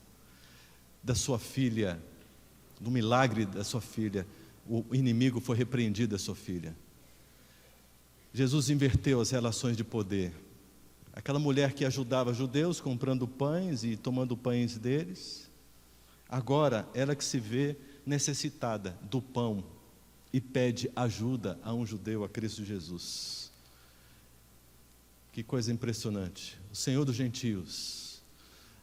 da sua filha, do milagre da sua filha. O inimigo foi repreendido da sua filha. Jesus inverteu as relações de poder. Aquela mulher que ajudava judeus comprando pães e tomando pães deles, agora ela que se vê necessitada do pão e pede ajuda a um judeu, a Cristo Jesus. Que coisa impressionante. O Senhor dos gentios,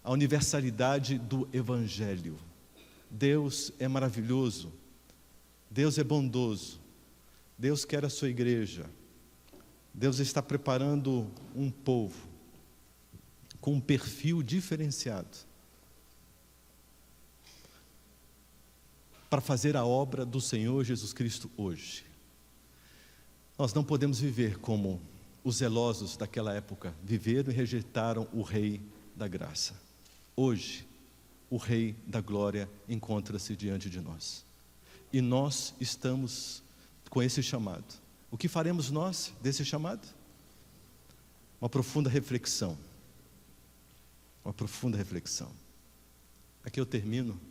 a universalidade do Evangelho. Deus é maravilhoso, Deus é bondoso, Deus quer a sua igreja. Deus está preparando um povo com um perfil diferenciado para fazer a obra do Senhor Jesus Cristo hoje. Nós não podemos viver como os zelosos daquela época viveram e rejeitaram o Rei da graça. Hoje, o Rei da glória encontra-se diante de nós. E nós estamos com esse chamado. O que faremos nós desse chamado? Uma profunda reflexão. Uma profunda reflexão. Aqui eu termino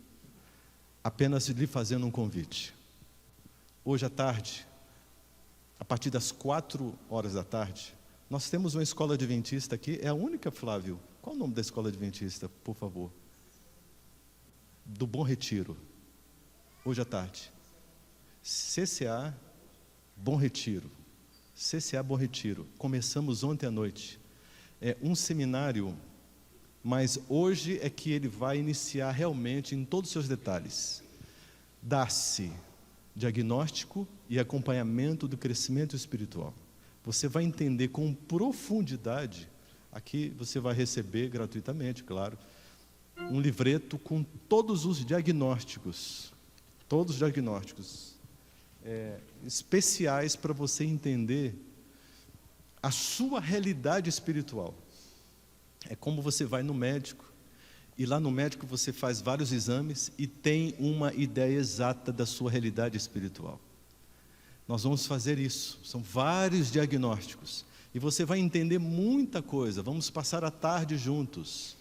apenas lhe fazendo um convite. Hoje à tarde, a partir das 4h da tarde, nós temos uma escola adventista aqui. É a única, Flávio. Qual o nome da escola adventista, por favor? Do Bom Retiro. Hoje à tarde. CCA Bom Retiro. CCA Bom Retiro. Começamos ontem à noite. É um seminário, mas hoje é que ele vai iniciar realmente em todos os seus detalhes. Dá-se diagnóstico e acompanhamento do crescimento espiritual. Você vai entender com profundidade. Aqui você vai receber gratuitamente, claro, um livreto com todos os diagnósticos. Todos os diagnósticos. Especiais para você entender a sua realidade espiritual. É como você vai no médico, e lá no médico você faz vários exames e tem uma ideia exata da sua realidade espiritual. Nós vamos fazer isso, são vários diagnósticos, e você vai entender muita coisa. Vamos passar a tarde juntos,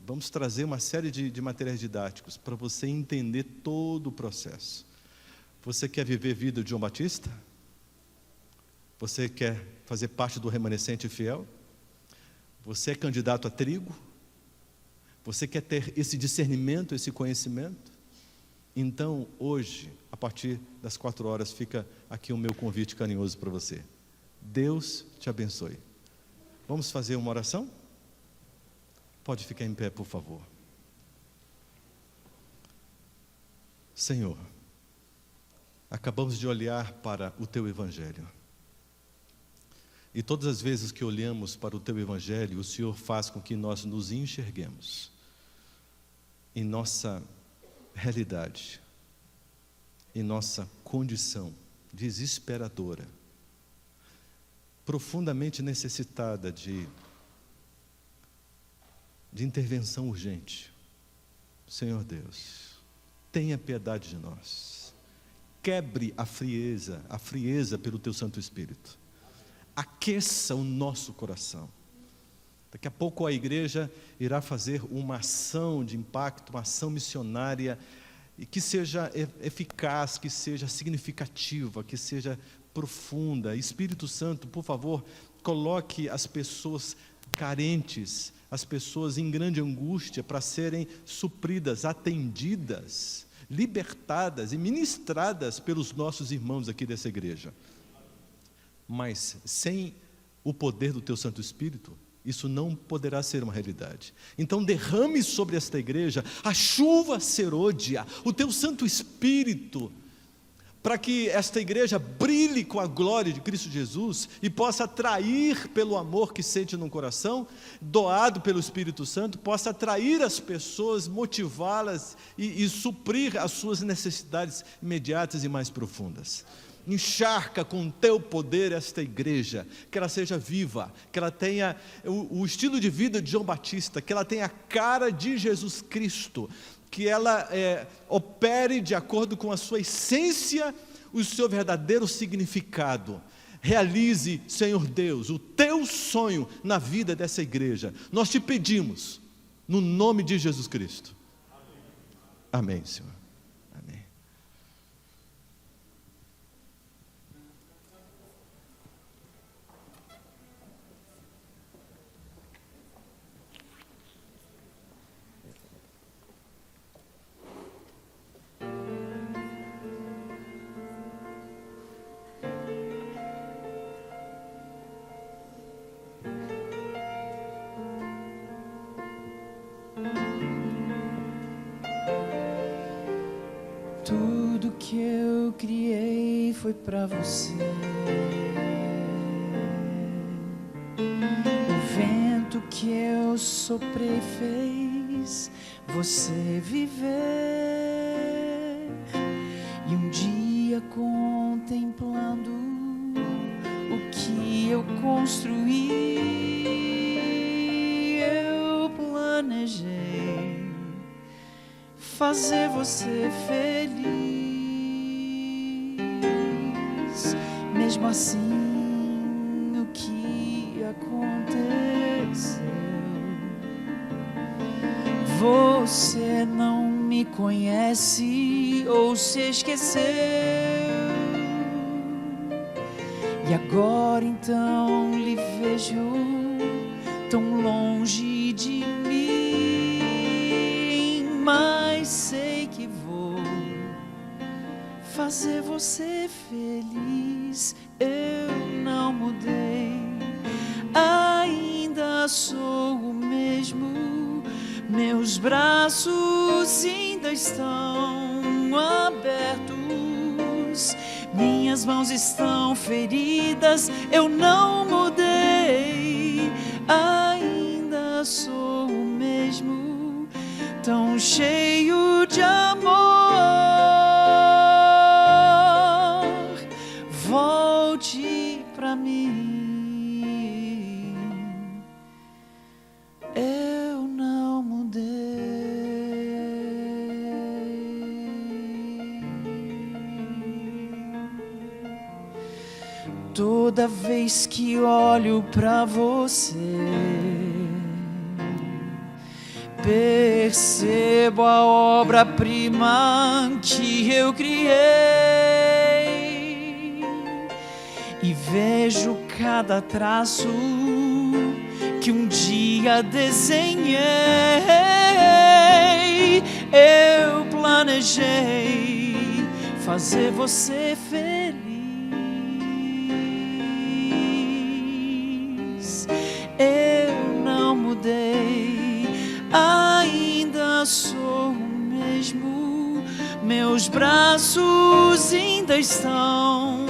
vamos trazer uma série de materiais didáticos para você entender todo o processo. Você quer viver vida de João Batista? Você quer fazer parte do remanescente fiel? Você é candidato a trigo? Você quer ter esse discernimento, esse conhecimento? Então, hoje, a partir das 4h, fica aqui o meu convite carinhoso para você. Deus te abençoe. Vamos fazer uma oração? Pode ficar em pé, por favor. Senhor, acabamos de olhar para o Teu Evangelho. E todas as vezes que olhamos para o Teu Evangelho, o Senhor faz com que nós nos enxerguemos em nossa realidade, em nossa condição desesperadora, profundamente necessitada de intervenção urgente. Senhor Deus, tenha piedade de nós. Quebre a frieza pelo Teu Santo Espírito. Aqueça o nosso coração. Daqui a pouco a igreja irá fazer uma ação de impacto, uma ação missionária, e que seja eficaz, que seja significativa, que seja profunda. Espírito Santo, por favor, coloque as pessoas carentes, as pessoas em grande angústia, para serem supridas, atendidas, libertadas e ministradas pelos nossos irmãos aqui dessa igreja. Mas sem o poder do Teu Santo Espírito, isso não poderá ser uma realidade. Então derrame sobre esta igreja a chuva serôdia, o teu Santo Espírito, para que esta igreja brilhe com a glória de Cristo Jesus e possa atrair pelo amor que sente no coração, doado pelo Espírito Santo, possa atrair as pessoas, motivá-las e suprir as suas necessidades imediatas e mais profundas. Encharca com o teu poder esta igreja, que ela seja viva, que ela tenha o estilo de vida de João Batista, que ela tenha a cara de Jesus Cristo, que ela opere de acordo com a sua essência, o seu verdadeiro significado. Realize, Senhor Deus, o teu sonho na vida dessa igreja. Nós te pedimos, no nome de Jesus Cristo. Amém, Senhor. Amém. Tudo que eu criei foi pra você. O vento que eu soprei fez você viver. E um dia, contemplando o que eu construí, eu planejei fazer você feliz. Mesmo assim, o que aconteceu? Você não me conhece ou se esqueceu. E agora então lhe vejo tão longe de mim, mas sei que vou fazer você feliz. Eu não mudei, ainda sou o mesmo. Meus braços ainda estão abertos, minhas mãos estão feridas. Eu não mudei, ainda sou o mesmo, tão cheio de amor. Volte pra mim, eu não mudei. Toda vez que olho pra você, percebo a obra-prima que eu criei e vejo cada traço que um dia desenhei. Eu planejei fazer você feliz. Eu não mudei, ainda sou o mesmo. Meus braços ainda estão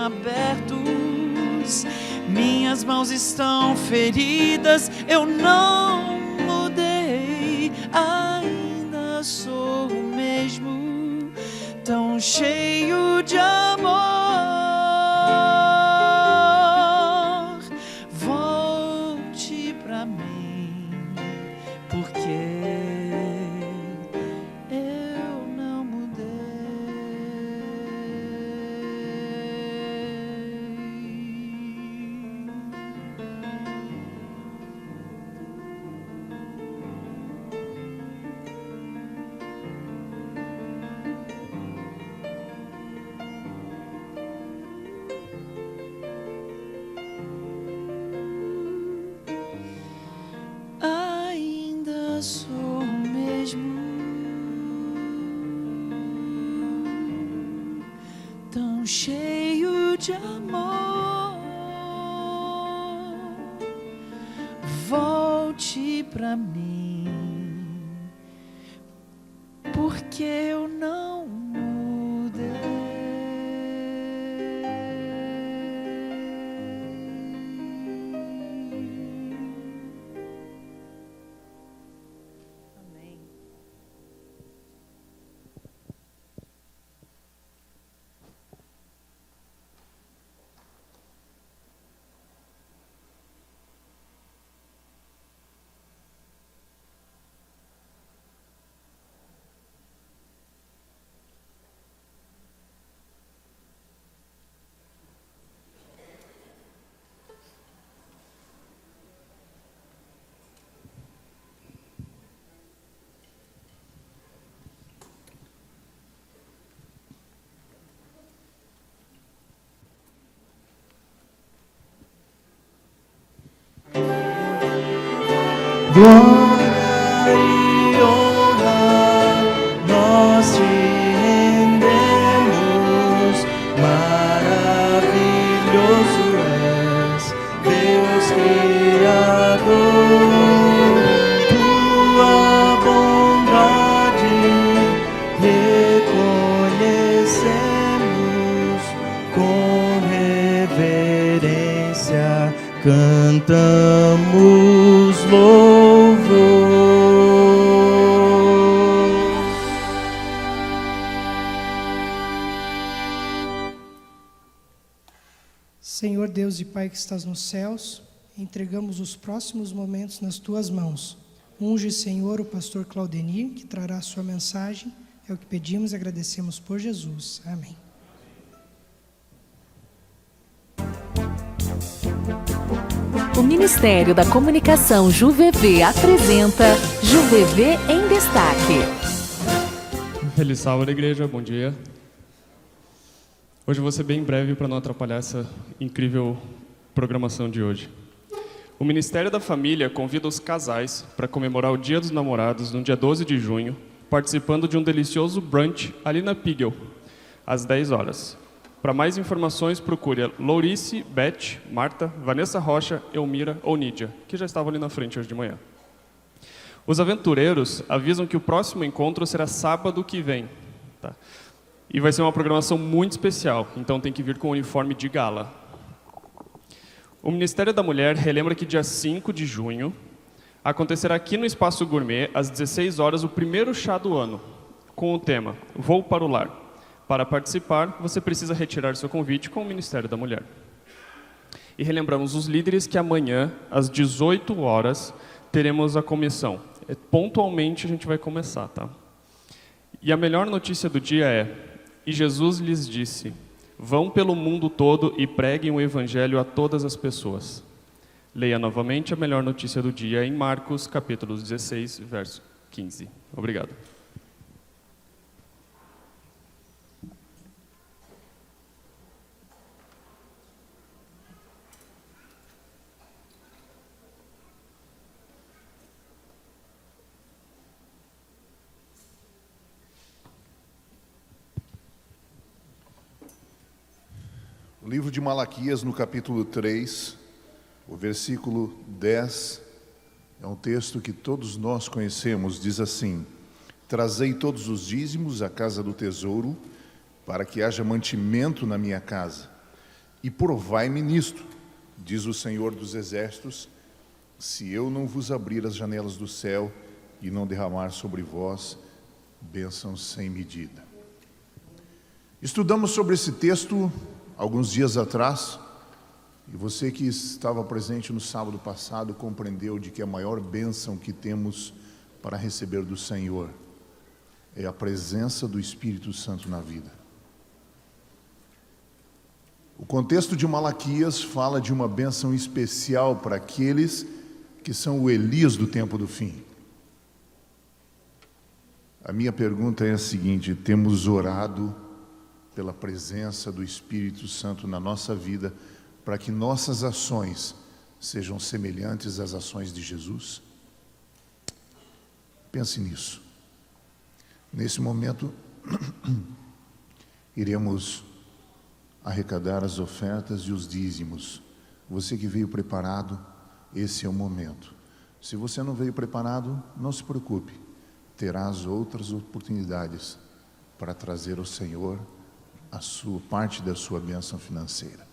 abertos, minhas mãos estão feridas. Eu não mudei, ainda sou o mesmo, tão cheio de amor. Volte pra mim, porque eu não mudei. Ainda sou o mesmo, tão cheio de amor. ti pra mim, porque eu não mudei. Amém. Glória e honra nós te rendemos, maravilhoso és, Deus Criador. Tua bondade reconhecemos, com reverência cantamos louvor. Senhor Deus e Pai que estás nos céus, entregamos os próximos momentos nas tuas mãos. Unge, Senhor, o pastor Claudenir, que trará a sua mensagem. É o que pedimos e agradecemos por Jesus. Amém. O Ministério da Comunicação JuVV apresenta JuVV em Destaque. Feliz sábado, igreja. Bom dia. Hoje eu vou ser bem breve para não atrapalhar essa incrível programação de hoje. O Ministério da Família convida os casais para comemorar o Dia dos Namorados no dia 12 de junho, participando de um delicioso brunch ali na Pigel, às 10 horas. Para mais informações, procure Lourice, Beth, Marta, Vanessa Rocha, Elmira ou Nídia, que já estavam ali na frente hoje de manhã. Os aventureiros avisam que o próximo encontro será sábado que vem. Tá? E vai ser uma programação muito especial, então tem que vir com o uniforme de gala. O Ministério da Mulher relembra que dia 5 de junho acontecerá aqui no Espaço Gourmet, às 16 horas, o primeiro chá do ano, com o tema Vou para o Lar. Para participar, você precisa retirar seu convite com o Ministério da Mulher. E relembramos os líderes que amanhã, às 18 horas, teremos a comissão. Pontualmente a gente vai começar, tá? E a melhor notícia do dia é: e Jesus lhes disse, vão pelo mundo todo e preguem o Evangelho a todas as pessoas. Leia novamente a melhor notícia do dia em Marcos, capítulo 16, verso 15. Obrigado. O livro de Malaquias, no capítulo 3, o versículo 10, é um texto que todos nós conhecemos, diz assim: trazei todos os dízimos à casa do tesouro, para que haja mantimento na minha casa, e provai-me nisto, diz o Senhor dos Exércitos, se eu não vos abrir as janelas do céu e não derramar sobre vós bênçãos sem medida. Estudamos sobre esse texto alguns dias atrás, e você que estava presente no sábado passado compreendeu de que a maior bênção que temos para receber do Senhor é a presença do Espírito Santo na vida. O contexto de Malaquias fala de uma bênção especial para aqueles que são o Elias do tempo do fim. A minha pergunta é a seguinte: temos orado pela presença do Espírito Santo na nossa vida, para que nossas ações sejam semelhantes às ações de Jesus? Pense nisso. Nesse momento, iremos arrecadar as ofertas e os dízimos. Você que veio preparado, esse é o momento. Se você não veio preparado, não se preocupe, terás outras oportunidades para trazer ao Senhor a sua parte da sua bênção financeira.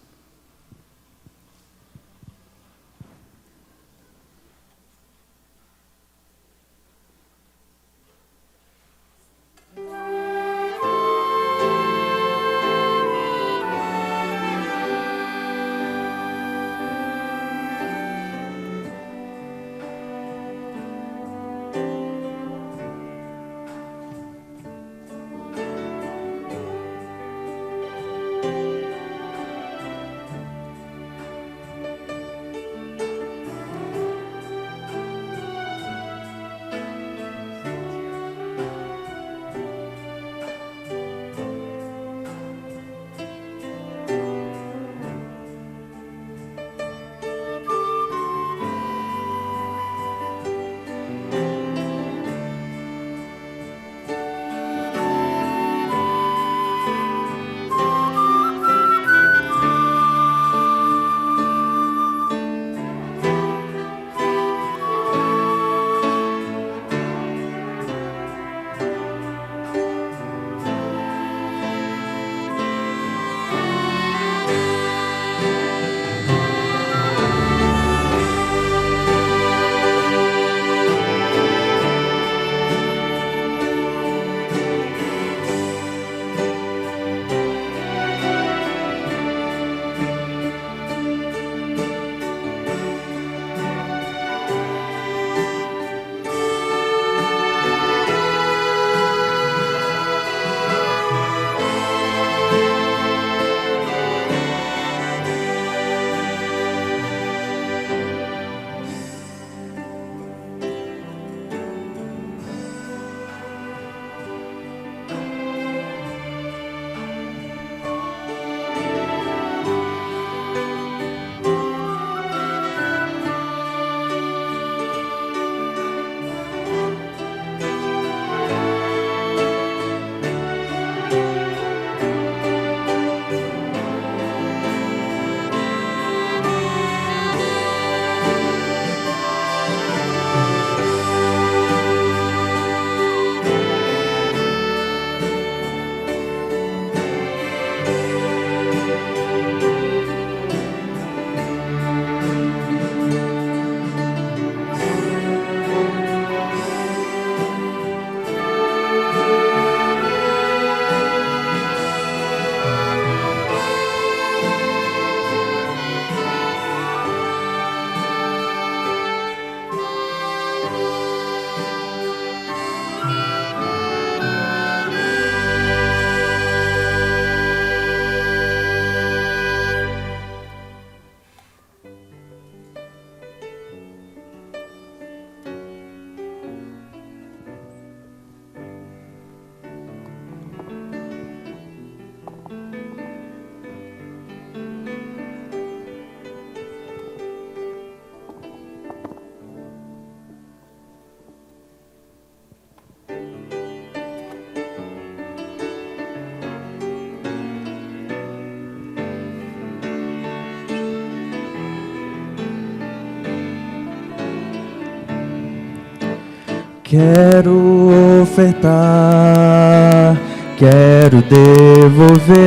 Quero ofertar, quero devolver,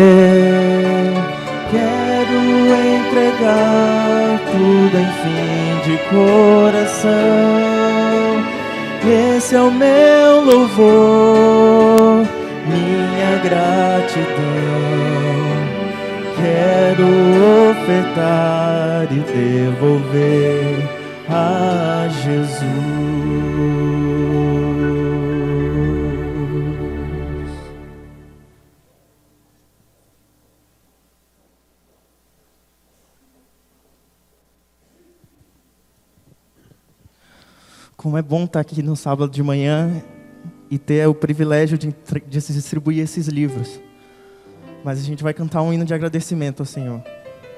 quero entregar tudo, enfim, de coração. Esse é o meu louvor, minha gratidão. Quero ofertar e devolver a Jesus. Como é bom estar aqui no sábado de manhã e ter o privilégio de distribuir esses livros. Mas a gente vai cantar um hino de agradecimento ao Senhor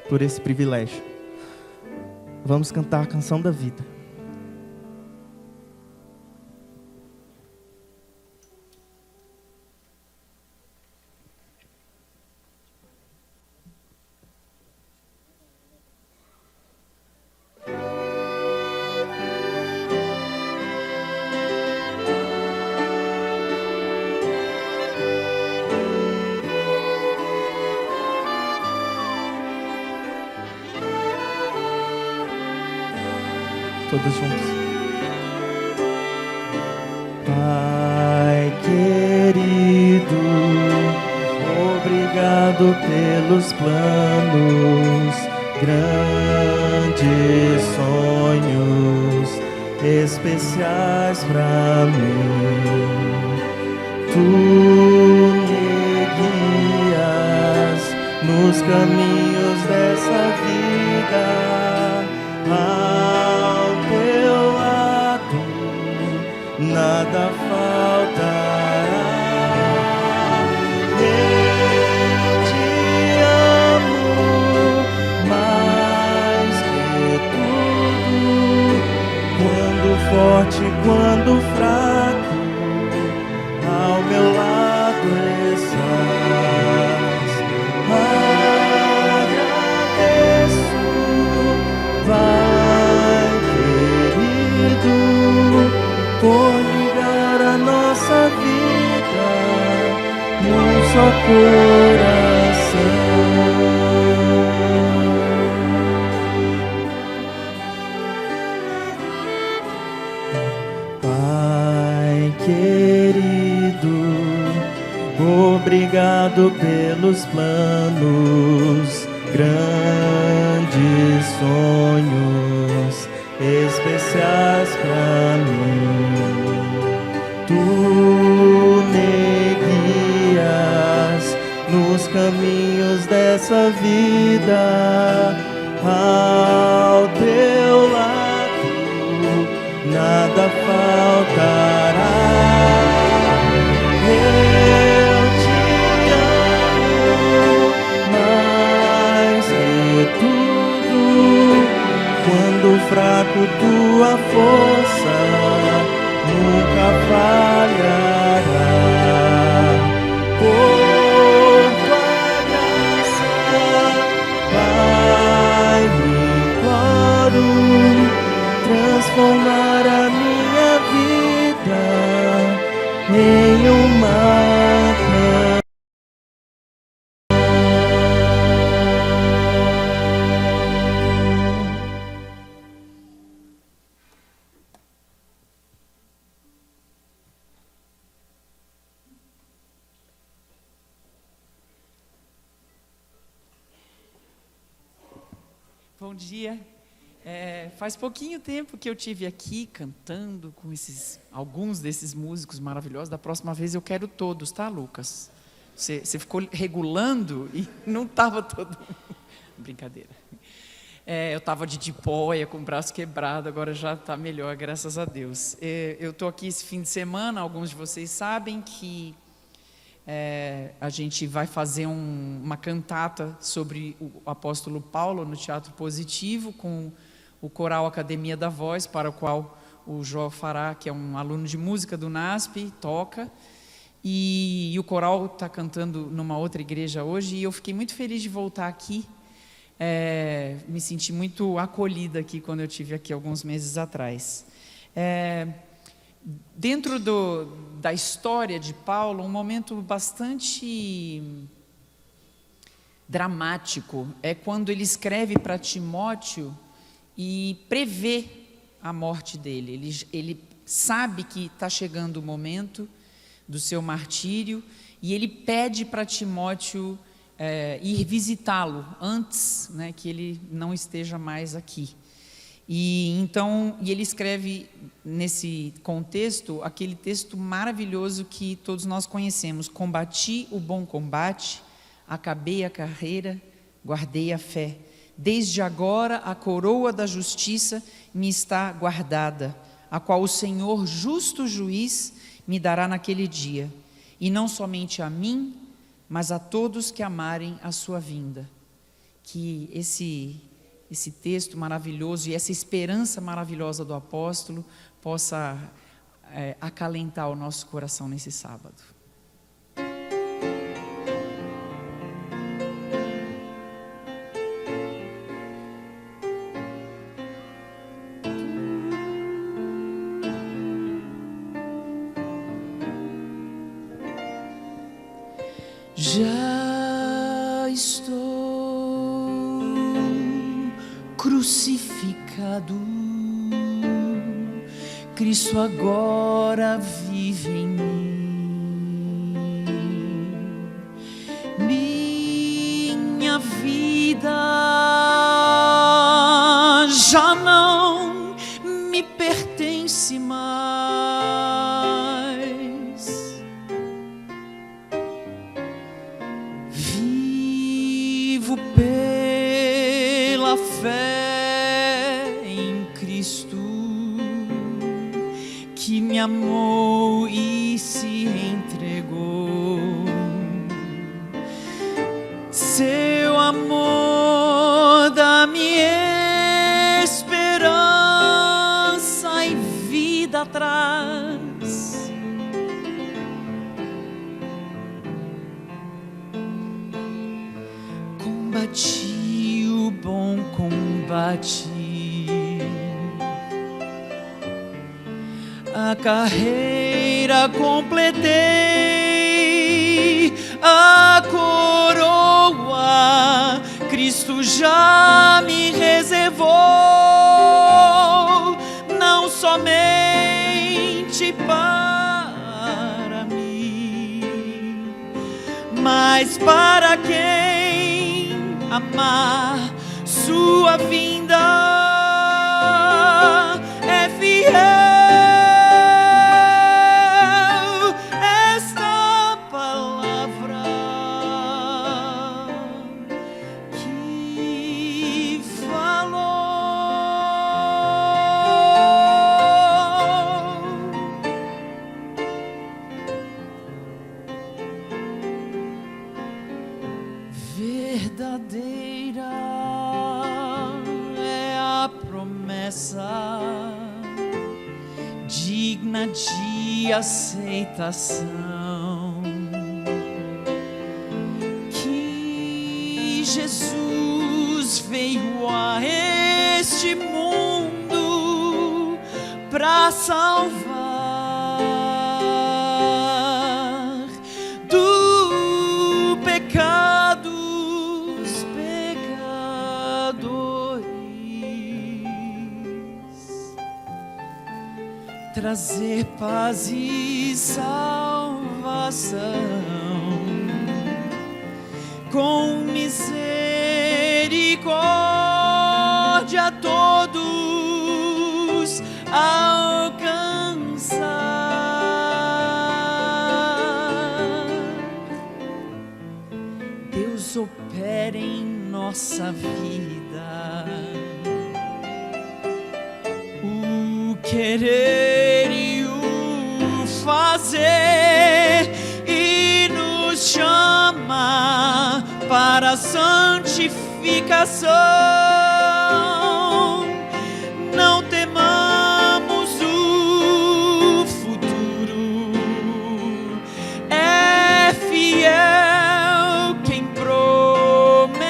por esse privilégio. Vamos cantar a canção da vida. todos juntos. Pai querido, obrigado pelos planos, grandes sonhos especiais pra mim. Tu me guias nos caminhos dessa vida, ao teu lado nada faltará. Eu te amo mais que tudo, quando forte, quando fraco, ao meu lado estás. Agradeço, Pai querido, por ligar a nossa vida num só coração. Pai querido, obrigado pelos planos, grandes sonhos especiais pra mim. Tu me guias nos caminhos dessa vida, ao teu lado nada faltará. Eu te amo mais que tudo, quando fraco tua força nunca falhará. Por tua graça, Pai, me imploro, transformar a minha vida em uma canção. Bom dia. Faz pouquinho tempo que eu tive aqui cantando com alguns desses músicos maravilhosos. Da próxima vez eu quero todos, tá, Lucas? Você ficou regulando e não estava todo. Brincadeira. Eu estava de tipóia, com o braço quebrado, agora já está melhor, graças a Deus. Eu estou aqui esse fim de semana, alguns de vocês sabem que a gente vai fazer uma cantata sobre o apóstolo Paulo no Teatro Positivo, com o Coral Academia da Voz, para o qual o Jó Fará, que é um aluno de música do NASP, toca. E o coral está cantando numa outra igreja hoje, e eu fiquei muito feliz de voltar aqui. Me senti muito acolhida aqui quando eu estive aqui alguns meses atrás. Dentro da história de Paulo, um momento bastante dramático é quando ele escreve para Timóteo e prevê a morte dele. Ele sabe que está chegando o momento do seu martírio e ele pede para Timóteo ir visitá-lo antes, né, que ele não esteja mais aqui. E ele escreve nesse contexto aquele texto maravilhoso que todos nós conhecemos: combati o bom combate, acabei a carreira, guardei a fé. Desde agora a coroa da justiça me está guardada, a qual o Senhor, justo juiz, me dará naquele dia, e não somente a mim, mas a todos que amarem a sua vinda. Que esse texto maravilhoso e essa esperança maravilhosa do apóstolo possa acalentar o nosso coração nesse sábado. Já estou crucificado Cristo agora vive em mim. Minha vida já não me pertence mais. Vivo pela fé em Cristo, que me amou e se entregou. Seu amor dá-me esperança e vida atrás. Combati o bom combate, a carreira completei, a coroa Cristo já me reservou, não somente para mim, mas para quem amar sua vinda é fiel. Verdadeira é a promessa, digna de aceitação, que Jesus veio a este mundo para salvar do pecado os pecadores, trazer paz e salvação, com misericórdia a todos alcançar. Deus opera em nossa vida o querer e o fazer, e nos chama para a santificação. Não temamos o futuro, é fiel quem prometeu,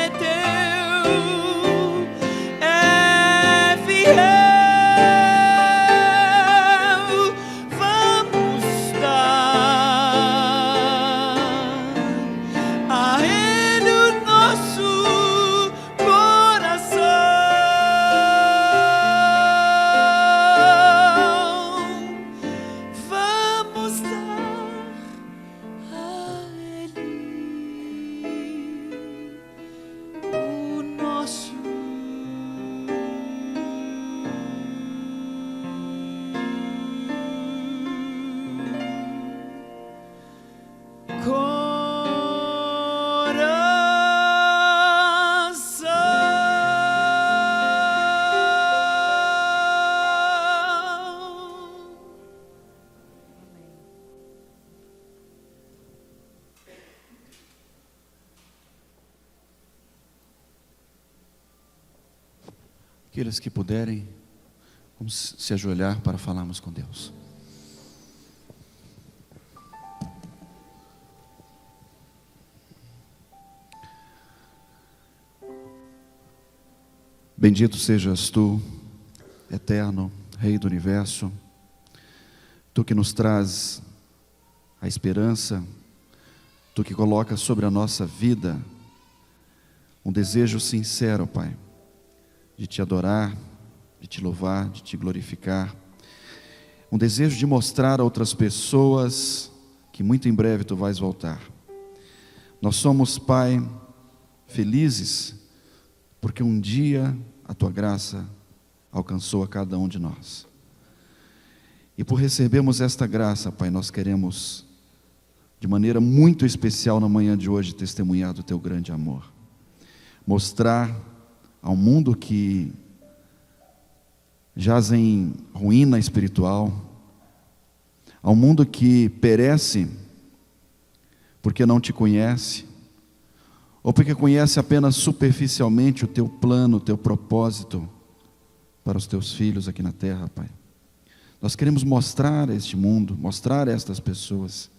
é fiel. Vamos dar a Ele o nosso coração. Vamos dar a Ele o nosso coração. Aqueles que puderem, vamos se ajoelhar para falarmos com Deus. Bendito sejas tu, eterno Rei do Universo, tu que nos traz a esperança, tu que colocas sobre a nossa vida um desejo sincero, Pai, de te adorar, de te louvar, de te glorificar. um desejo de mostrar a outras pessoas que muito em breve Tu vais voltar. Nós somos, Pai, felizes porque um dia a Tua graça alcançou a cada um de nós. E por recebermos esta graça, Pai, nós queremos, de maneira muito especial na manhã de hoje, testemunhar do Teu grande amor. Mostrar ao mundo que jaz em ruína espiritual, ao mundo que perece porque não Te conhece, ou porque conhece apenas superficialmente o Teu plano, o Teu propósito para os Teus filhos aqui na terra, Pai. Nós queremos mostrar a este mundo, mostrar a estas pessoas,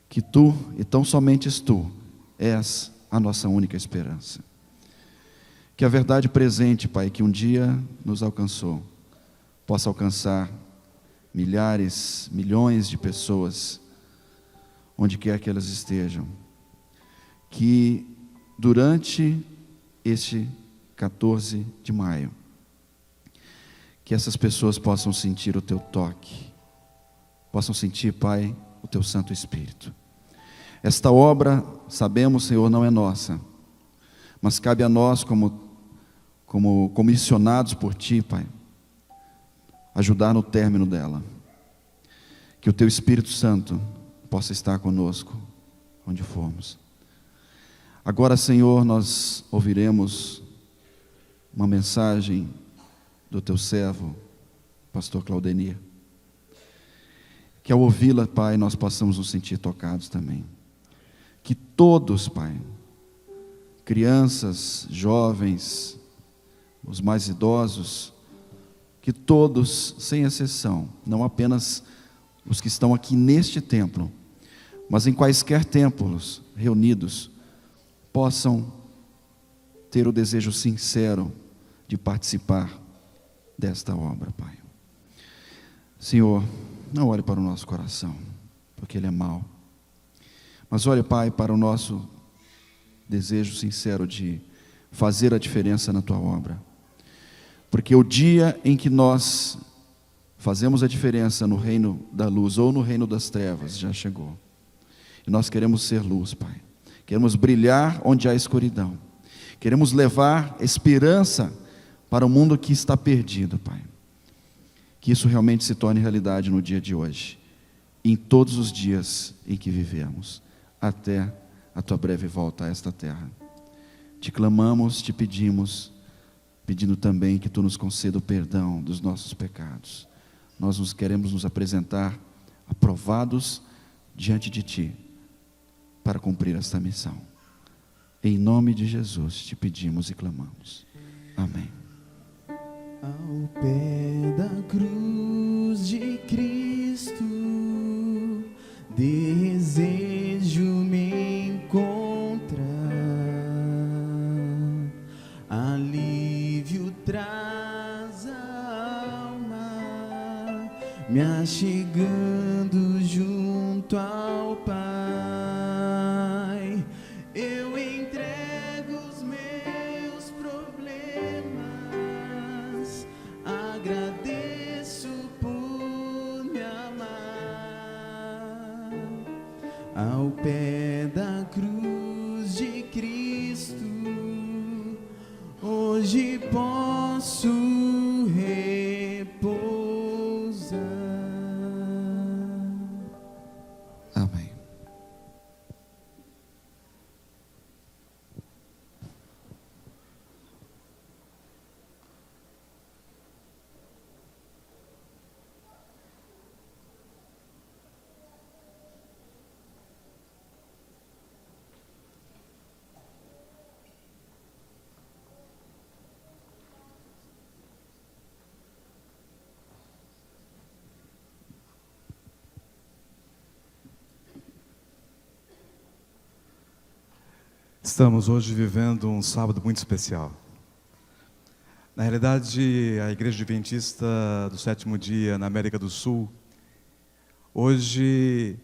que Tu, e tão somente Tu, és a nossa única esperança. Que a verdade presente, Pai, que um dia nos alcançou, possa alcançar milhares, milhões de pessoas, onde quer que elas estejam. Que durante este 14 de maio, que essas pessoas possam sentir o Teu toque, possam sentir, Pai, o Teu Santo Espírito. Esta obra, sabemos, Senhor, não é nossa, mas cabe a nós, como comissionados por Ti, Pai, ajudar no término dela. Que o Teu Espírito Santo possa estar conosco, onde formos. Agora, Senhor, nós ouviremos uma mensagem do Teu servo, pastor Claudenir. Que ao ouvi-la, Pai, nós possamos nos sentir tocados também. Que todos, Pai, crianças, jovens, os mais idosos, que todos, sem exceção, não apenas os que estão aqui neste templo, mas em quaisquer templos reunidos, possam ter o desejo sincero de participar desta obra, Pai. Senhor, não olhe para o nosso coração, porque ele é mau, mas olhe, Pai, para o nosso desejo sincero de fazer a diferença na Tua obra, porque o dia em que nós fazemos a diferença no reino da luz ou no reino das trevas já chegou, e nós queremos ser luz, Pai. Queremos brilhar onde há escuridão, queremos levar esperança para o mundo que está perdido, Pai. Que isso realmente se torne realidade no dia de hoje, em todos os dias em que vivemos, até a Tua breve volta a esta terra. Te clamamos, Te pedimos, pedindo também que Tu nos conceda o perdão dos nossos pecados. Nós queremos nos apresentar aprovados diante de Ti, para cumprir esta missão. Em nome de Jesus Te pedimos e clamamos. Amém. Ao pé da cruz de Cristo, desejo me encontrar, alívio traz a alma, me achegando junto ao Pai. Eu entrego os meus problemas, agradeço por me amar. Ao pé da cruz de Cristo, hoje posso repousar. Amém. Estamos hoje vivendo um sábado muito especial. Na realidade, a Igreja Adventista do Sétimo Dia na América do Sul hoje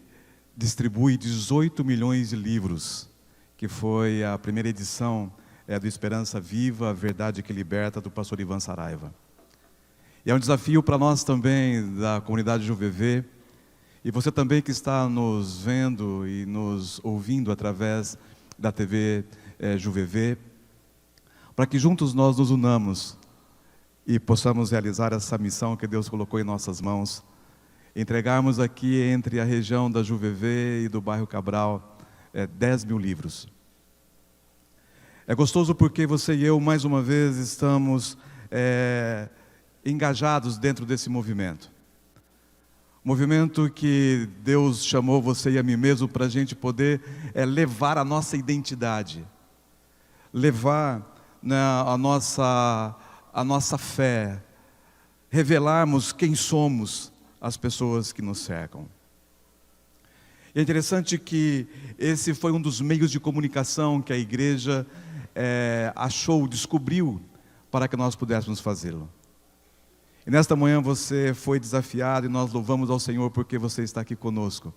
distribui 18 milhões de livros, que foi a primeira edição do Esperança Viva, a Verdade que Liberta, do pastor Ivan Saraiva. E é um desafio para nós também, da comunidade JuVV, e você também que está nos vendo e nos ouvindo através da TV JuVV, para que juntos nós nos unamos e possamos realizar essa missão que Deus colocou em nossas mãos, entregarmos aqui entre a região da JuVV e do bairro Cabral 10 mil livros. É gostoso porque você e eu, mais uma vez, estamos engajados dentro desse movimento. Movimento que Deus chamou você e a mim mesmo para a gente poder levar a nossa identidade, levar, né, a nossa fé, revelarmos quem somos às pessoas que nos cercam. E é interessante que esse foi um dos meios de comunicação que a igreja achou, descobriu, para que nós pudéssemos fazê-lo. E nesta manhã você foi desafiado e nós louvamos ao Senhor porque você está aqui conosco.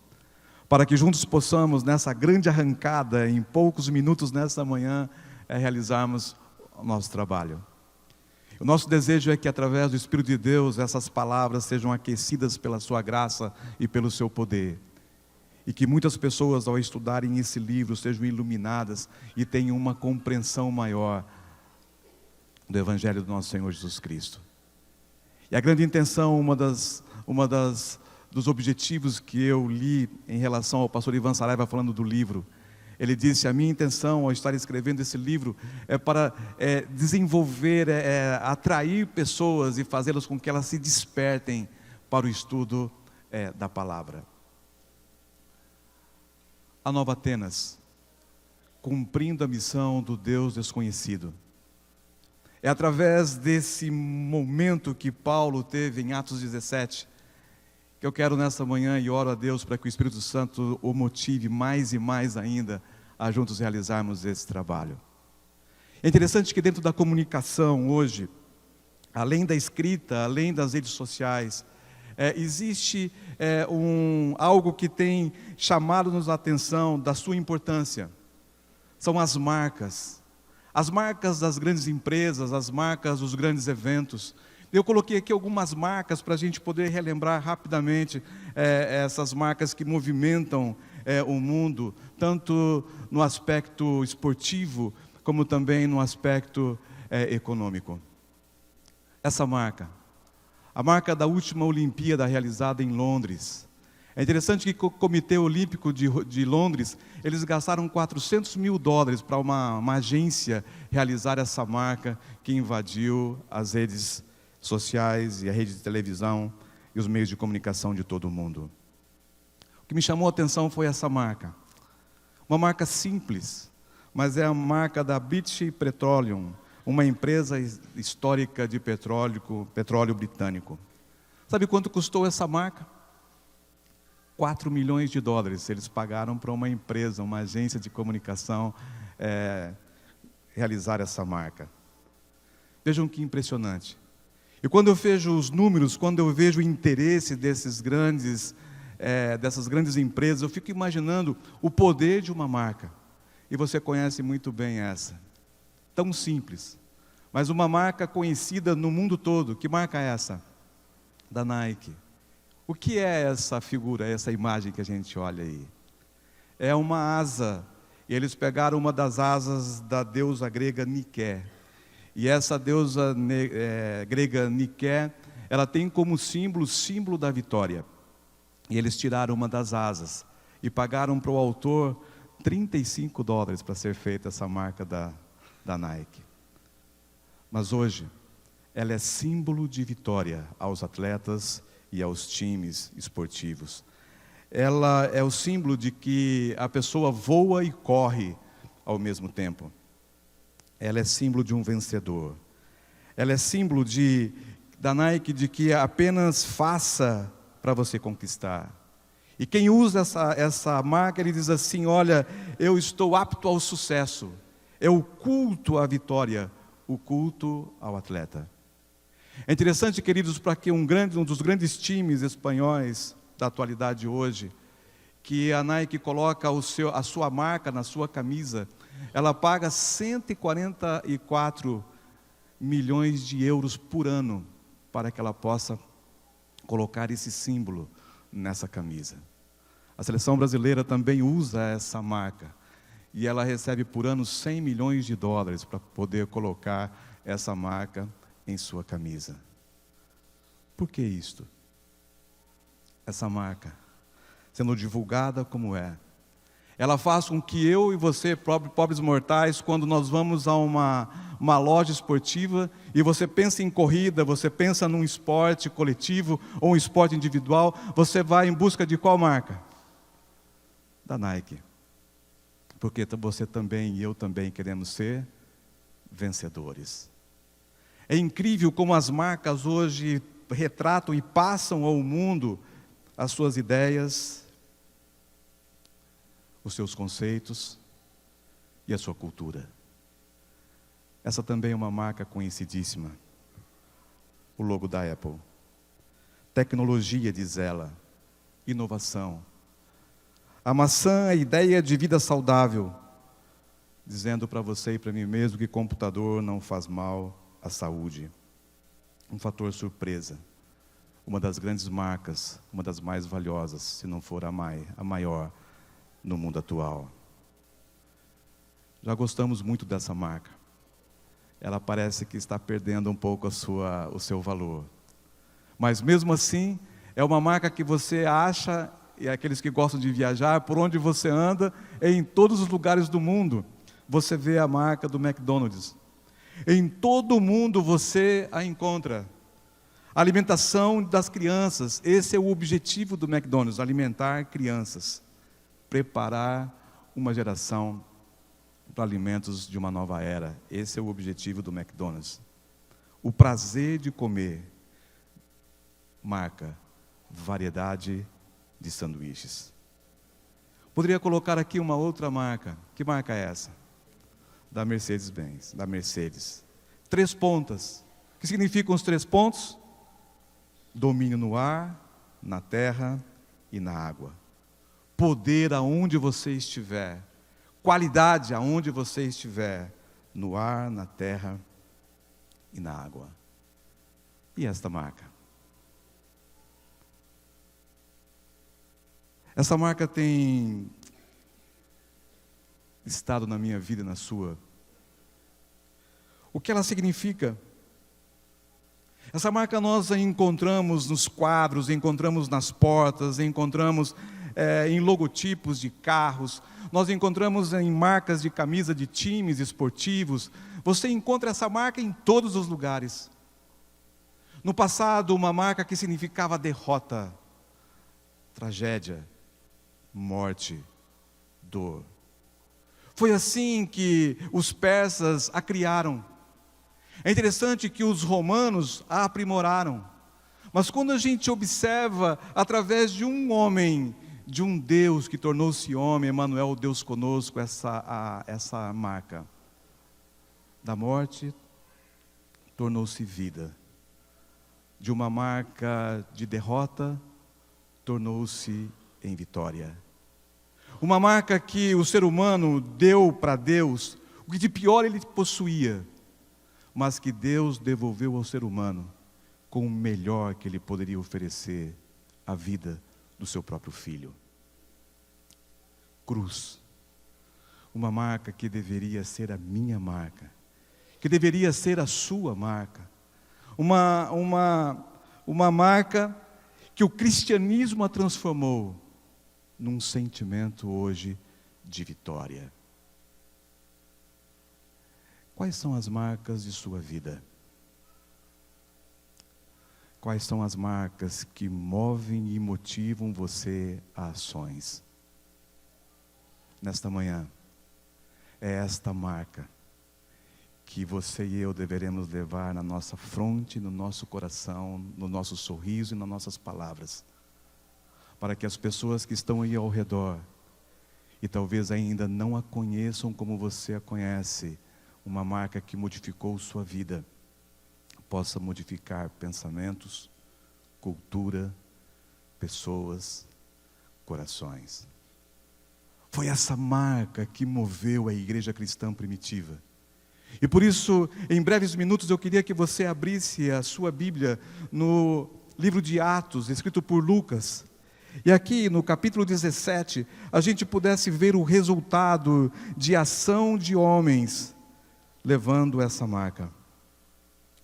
Para que juntos possamos, nessa grande arrancada, em poucos minutos nesta manhã, realizarmos o nosso trabalho. O nosso desejo é que através do Espírito de Deus, essas palavras sejam aquecidas pela sua graça e pelo seu poder. E que muitas pessoas, ao estudarem esse livro, sejam iluminadas e tenham uma compreensão maior do Evangelho do nosso Senhor Jesus Cristo. E a grande intenção, dos objetivos que eu li em relação ao pastor Ivan Saraiva falando do livro, ele disse: a minha intenção ao estar escrevendo esse livro é para desenvolver, atrair pessoas e fazê-las com que elas se despertem para o estudo da palavra. A Nova Atenas, cumprindo a missão do Deus desconhecido. É através desse momento que Paulo teve em Atos 17, que eu quero nessa manhã e oro a Deus para que o Espírito Santo o motive mais e mais ainda a juntos realizarmos esse trabalho. É interessante que dentro da comunicação hoje, além da escrita, além das redes sociais, existe algo que tem chamado-nos a atenção da sua importância. São as marcas. As marcas das grandes empresas, as marcas dos grandes eventos. Eu coloquei aqui algumas marcas para a gente poder relembrar rapidamente essas marcas que movimentam o mundo, tanto no aspecto esportivo, como também no aspecto econômico. Essa marca, a marca da última Olimpíada realizada em Londres. É interessante que o Comitê Olímpico de Londres, eles gastaram $400 mil para uma agência realizar essa marca que invadiu as redes sociais e a rede de televisão e os meios de comunicação de todo o mundo. O que me chamou a atenção foi essa marca. Uma marca simples, mas é a marca da British Petroleum, uma empresa histórica de petróleo britânico. Sabe quanto custou essa marca? $4 milhões eles pagaram para uma empresa, uma agência de comunicação realizar essa marca. Vejam que impressionante. E quando eu vejo os números, quando eu vejo o interesse dessas grandes empresas, eu fico imaginando o poder de uma marca. E você conhece muito bem essa. Tão simples, mas uma marca conhecida no mundo todo. Que marca é essa? Da Nike. O que é essa figura, essa imagem que a gente olha aí? É uma asa, e eles pegaram uma das asas da deusa grega Nike. E essa deusa grega Nike, ela tem como símbolo o símbolo da vitória. E eles tiraram uma das asas e pagaram para o autor $35 para ser feita essa marca da Nike. Mas hoje, ela é símbolo de vitória aos atletas e aos times esportivos. Ela é o símbolo de que a pessoa voa e corre ao mesmo tempo. Ela é símbolo de um vencedor. Ela é símbolo da Nike de que apenas faça para você conquistar. E quem usa essa marca, ele diz assim: olha, eu estou apto ao sucesso. É o culto à vitória, o culto ao atleta. É interessante, queridos, para que um dos grandes times espanhóis da atualidade hoje, que a Nike coloca a sua marca na sua camisa, ela paga 144 milhões de euros por ano para que ela possa colocar esse símbolo nessa camisa. A seleção brasileira também usa essa marca e ela recebe por ano 100 milhões de dólares para poder colocar essa marca em sua camisa. Por que isto? Essa marca, sendo divulgada como é, ela faz com que eu e você, pobres mortais, quando nós vamos a uma loja esportiva e você pensa em corrida, você pensa num esporte coletivo ou um esporte individual, você vai em busca de qual marca? Da Nike. Porque você também e eu também queremos ser vencedores. É incrível como as marcas hoje retratam e passam ao mundo as suas ideias, os seus conceitos e a sua cultura. Essa também é uma marca conhecidíssima. O logo da Apple. Tecnologia, diz ela. Inovação. A maçã, a ideia de vida saudável. Dizendo para você e para mim mesmo que computador não faz mal à saúde. Um fator surpresa. Uma das grandes marcas, uma das mais valiosas, se não for a maior no mundo atual. Já gostamos muito dessa marca. Ela parece que está perdendo um pouco o seu valor. Mas mesmo assim, é uma marca que você acha, e aqueles que gostam de viajar, por onde você anda, em todos os lugares do mundo, você vê a marca do McDonald's. Em todo o mundo você a encontra. A alimentação das crianças, esse é o objetivo do McDonald's, alimentar crianças. Preparar uma geração para alimentos de uma nova era. Esse é o objetivo do McDonald's. O prazer de comer marca variedade de sanduíches. Poderia colocar aqui uma outra marca. Que marca é essa? Da Mercedes-Benz, da Mercedes. 3 pontas. O que significam os 3 pontos? Domínio no ar, na terra e na água. Poder aonde você estiver. Qualidade aonde você estiver. No ar, na terra e na água. E esta marca? Essa marca tem estado na minha vida e na sua. O que ela significa? Essa marca nós a encontramos nos quadros, encontramos nas portas, encontramos em logotipos de carros, nós encontramos em marcas de camisa de times esportivos. Você encontra essa marca em todos os lugares. No passado, uma marca que significava derrota, tragédia, morte, dor. Foi assim que os persas a criaram. É interessante que os romanos a aprimoraram. Mas quando a gente observa, através de um homem, de um Deus que tornou-se homem, Emanuel, Deus conosco, essa marca. Da morte, tornou-se vida. De uma marca de derrota, tornou-se em vitória. Uma marca que o ser humano deu para Deus, o que de pior ele possuía, mas que Deus devolveu ao ser humano com o melhor que ele poderia oferecer, a vida do seu próprio filho. Cruz. Uma marca que deveria ser a minha marca, que deveria ser a sua marca. Uma marca que o cristianismo a transformou num sentimento hoje de vitória. Quais são as marcas de sua vida? Quais são as marcas que movem e motivam você a ações? Nesta manhã, é esta marca que você e eu deveremos levar na nossa fronte, no nosso coração, no nosso sorriso e nas nossas palavras, para que as pessoas que estão aí ao redor e talvez ainda não a conheçam como você a conhece, uma marca que modificou sua vida, possa modificar pensamentos, cultura, pessoas, corações. Foi essa marca que moveu a igreja cristã primitiva. E por isso, em breves minutos, eu queria que você abrisse a sua Bíblia no livro de Atos, escrito por Lucas. E aqui, no capítulo 17, a gente pudesse ver o resultado de ação de homens levando essa marca.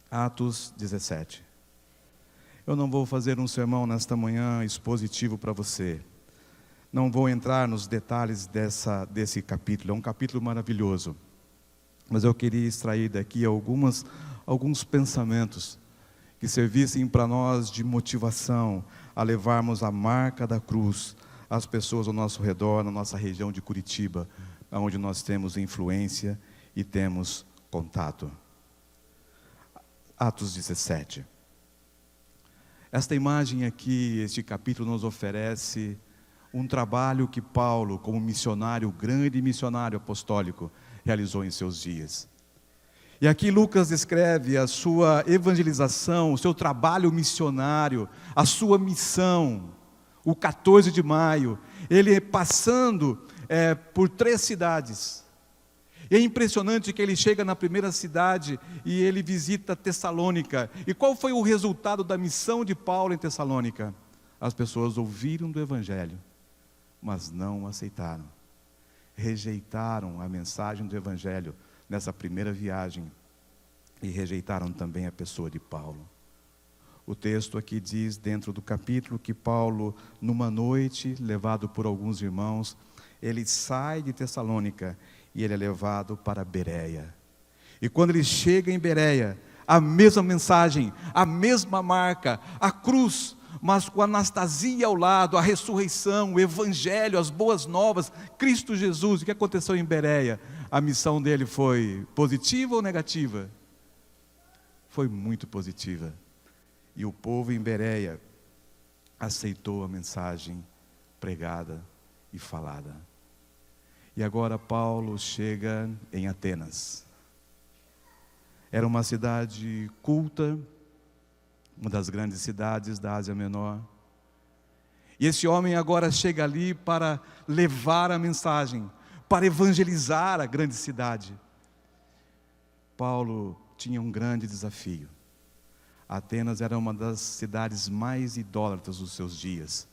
Atos 17. Eu não vou fazer um sermão nesta manhã expositivo para você. Não vou entrar nos detalhes desse capítulo. É um capítulo maravilhoso. Mas eu queria extrair daqui alguns pensamentos que servissem para nós de motivação a levarmos a marca da cruz às pessoas ao nosso redor, na nossa região de Curitiba, onde nós temos influência e temos contato. Atos 17. Esta imagem aqui, este capítulo nos oferece um trabalho que Paulo, como missionário, grande missionário apostólico, realizou em seus dias. E aqui Lucas descreve a sua evangelização, o seu trabalho missionário, a sua missão, o 14 de maio, ele passando por 3 cidades. E é impressionante que ele chega na primeira cidade e ele visita Tessalônica. E qual foi o resultado da missão de Paulo em Tessalônica? As pessoas ouviram do Evangelho, mas não aceitaram. Rejeitaram a mensagem do Evangelho nessa primeira viagem e rejeitaram também a pessoa de Paulo. O texto aqui diz, dentro do capítulo, que Paulo, numa noite, levado por alguns irmãos, ele sai de Tessalônica e ele é levado para Bereia. E quando ele chega em Bereia, a mesma mensagem, a mesma marca, a cruz, mas com a Anastasia ao lado, a ressurreição, o Evangelho, as boas novas, Cristo Jesus. O que aconteceu em Bereia? A missão dele foi positiva ou negativa? Foi muito positiva. E o povo em Bereia aceitou a mensagem pregada e falada. E agora Paulo chega em Atenas. Era uma cidade culta, uma das grandes cidades da Ásia Menor. E esse homem agora chega ali para levar a mensagem, para evangelizar a grande cidade. Paulo tinha um grande desafio. Atenas era uma das cidades mais idólatras dos seus dias.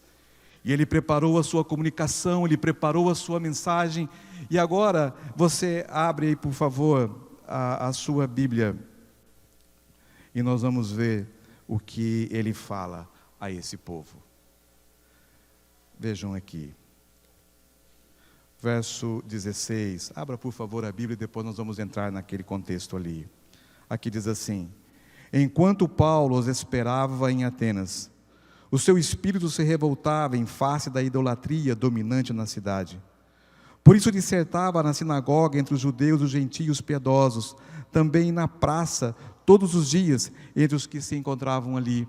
E ele preparou a sua comunicação, ele preparou a sua mensagem. E agora, você abre aí, por favor, a sua Bíblia. E nós vamos ver o que ele fala a esse povo. Vejam aqui. Verso 16. Abra, por favor, a Bíblia e depois nós vamos entrar naquele contexto ali. Aqui diz assim: enquanto Paulo os esperava em Atenas, o seu espírito se revoltava em face da idolatria dominante na cidade. Por isso dissertava na sinagoga entre os judeus e os gentios piedosos, também na praça, todos os dias, entre os que se encontravam ali.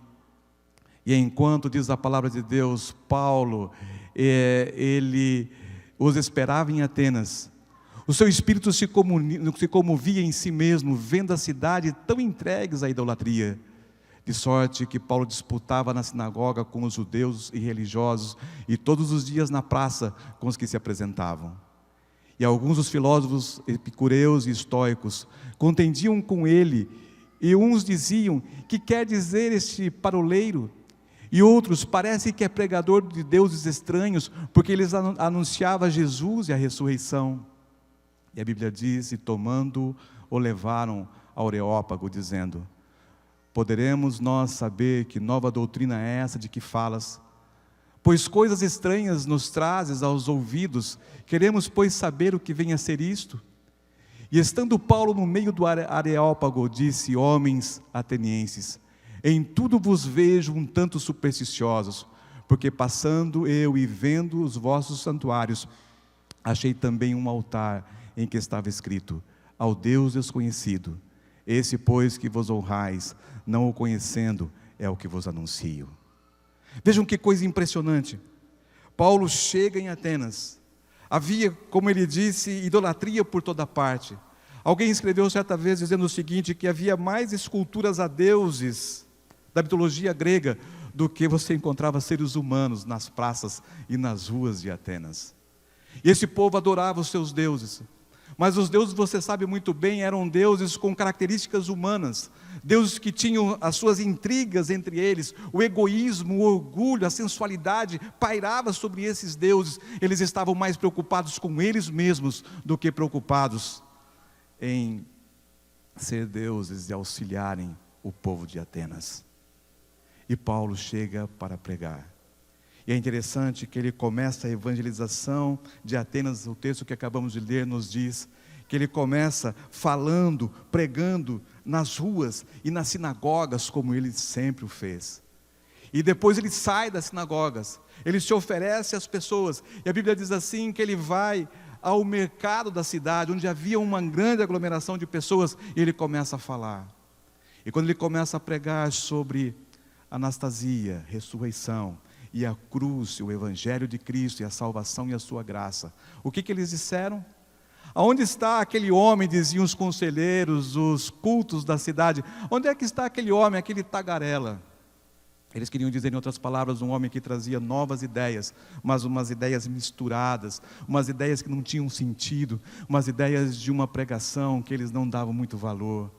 E enquanto, diz a palavra de Deus, Paulo, ele os esperava em Atenas, o seu espírito se comovia em si mesmo, vendo a cidade tão entregues à idolatria. De sorte que Paulo disputava na sinagoga com os judeus e religiosos, e todos os dias na praça com os que se apresentavam. E alguns dos filósofos epicureus e estoicos contendiam com ele, e uns diziam: que quer dizer este paroleiro? E outros: parece que é pregador de deuses estranhos, porque eles anunciava Jesus e a ressurreição. E a Bíblia diz: e tomando, o levaram ao Areópago, dizendo: poderemos nós saber que nova doutrina é essa de que falas? Pois coisas estranhas nos trazes aos ouvidos, queremos, pois, saber o que vem a ser isto. E estando Paulo no meio do Areópago, disse: homens atenienses, em tudo vos vejo um tanto supersticiosos, porque passando eu e vendo os vossos santuários, achei também um altar em que estava escrito: ao Deus desconhecido. Esse, pois, que vos honrais, não o conhecendo, é o que vos anuncio. Vejam que coisa impressionante. Paulo chega em Atenas. Havia, como ele disse, idolatria por toda parte. Alguém escreveu certa vez dizendo o seguinte, que havia mais esculturas a deuses da mitologia grega do que você encontrava seres humanos nas praças e nas ruas de Atenas. E esse povo adorava os seus deuses. Mas os deuses, você sabe muito bem, eram deuses com características humanas. Deuses que tinham as suas intrigas entre eles, o egoísmo, o orgulho, a sensualidade pairava sobre esses deuses. Eles estavam mais preocupados com eles mesmos do que preocupados em ser deuses e auxiliarem o povo de Atenas. E Paulo chega para pregar. E é interessante que ele começa a evangelização de Atenas. O texto que acabamos de ler nos diz que ele começa falando, pregando nas ruas e nas sinagogas, como ele sempre o fez. E depois ele sai das sinagogas, ele se oferece às pessoas. E a Bíblia diz assim, que ele vai ao mercado da cidade, onde havia uma grande aglomeração de pessoas, e ele começa a falar. E quando ele começa a pregar sobre anastasia, ressurreição, e a cruz, o evangelho de Cristo, e a salvação e a sua graça, o que eles disseram? Aonde está aquele homem, diziam os conselheiros, os cultos da cidade, onde é que está aquele homem, aquele tagarela? Eles queriam dizer, em outras palavras, um homem que trazia novas ideias, mas umas ideias misturadas, umas ideias que não tinham sentido, umas ideias de uma pregação que eles não davam muito valor.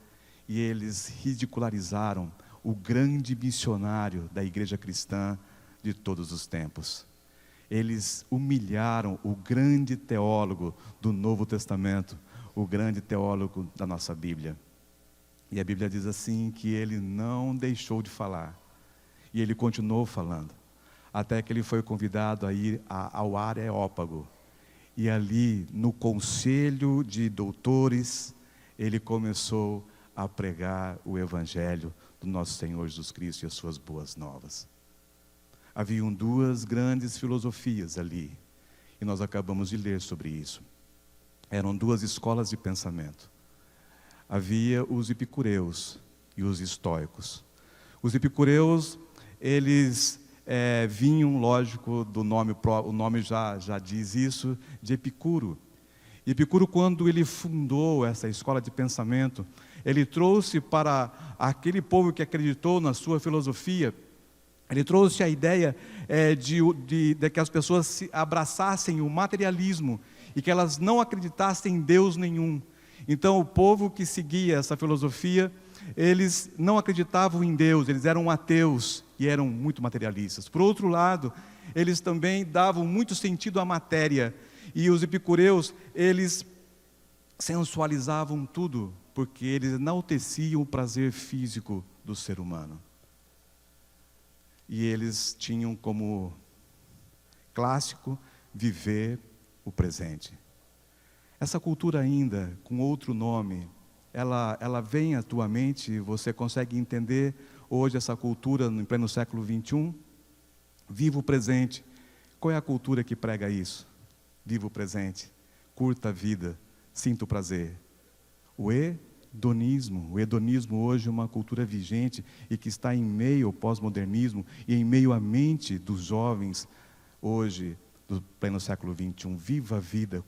E eles ridicularizaram o grande missionário da igreja cristã de todos os tempos. Eles humilharam o grande teólogo do Novo Testamento, o grande teólogo da nossa Bíblia. E a Bíblia diz assim, que ele não deixou de falar. E ele continuou falando, até que ele foi convidado a ir ao Areópago. E ali, no conselho de doutores, ele começou a pregar o Evangelho do nosso Senhor Jesus Cristo e as suas boas novas. Haviam duas grandes filosofias ali, e nós acabamos de ler sobre isso. Eram duas escolas de pensamento. Havia os epicureus e os estoicos. Os epicureus, eles vinham, lógico, do nome, o nome já diz isso, de Epicuro. Epicuro, quando ele fundou essa escola de pensamento, ele trouxe para aquele povo que acreditou na sua filosofia, ele trouxe a ideia de que as pessoas se abraçassem o materialismo e que elas não acreditassem em Deus nenhum. Então, o povo que seguia essa filosofia, eles não acreditavam em Deus, eles eram ateus e eram muito materialistas. Por outro lado, eles também davam muito sentido à matéria. E os epicureus, eles sensualizavam tudo, porque eles enalteciam o prazer físico do ser humano. E eles tinham como clássico viver o presente. Essa cultura ainda, com outro nome, ela vem à tua mente, você consegue entender hoje essa cultura em pleno século XXI? Viva o presente. Qual é a cultura que prega isso? Viva o presente, curta a vida, sinta o prazer. O hedonismo hoje é uma cultura vigente e que está em meio ao pós-modernismo e em meio à mente dos jovens hoje, do pleno século XXI. Viva a vida,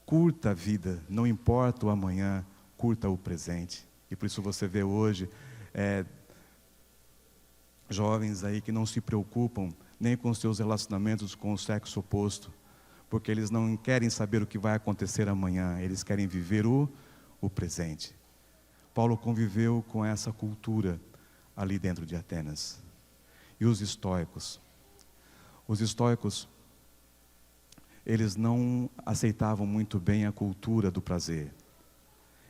curta a vida, não importa o amanhã, curta o presente. E por isso você vê hoje jovens aí que não se preocupam nem com os seus relacionamentos com o sexo oposto, porque eles não querem saber o que vai acontecer amanhã, eles querem viver o presente. Paulo conviveu com essa cultura ali dentro de Atenas. E os estoicos? Os estoicos, eles não aceitavam muito bem a cultura do prazer.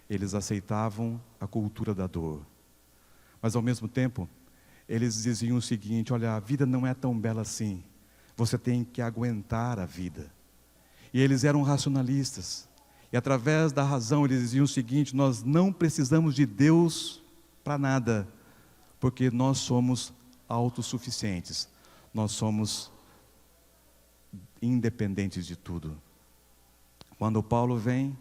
Eles aceitavam a cultura da dor. Mas ao mesmo tempo, eles diziam o seguinte: olha, a vida não é tão bela assim. Você tem que aguentar a vida. E eles eram racionalistas. E através da razão eles diziam o seguinte: nós não precisamos de Deus para nada, porque nós somos autossuficientes. Nós somos independentes de tudo. Quando Paulo vem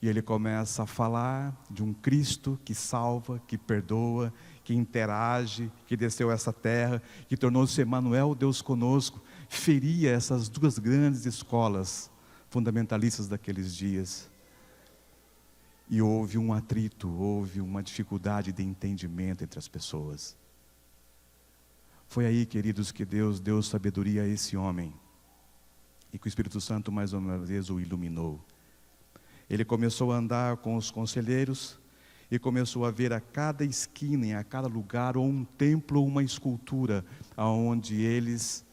e ele começa a falar de um Cristo que salva, que perdoa, que interage, que desceu a essa terra, que tornou-se Emmanuel, Deus conosco, feria essas duas grandes escolas fundamentalistas daqueles dias. E houve um atrito, houve uma dificuldade de entendimento entre as pessoas. Foi aí, queridos, que Deus deu sabedoria a esse homem, e que o Espírito Santo mais uma vez o iluminou. Ele começou a andar com os conselheiros e começou a ver a cada esquina, em a cada lugar, ou um templo ou uma escultura, onde eles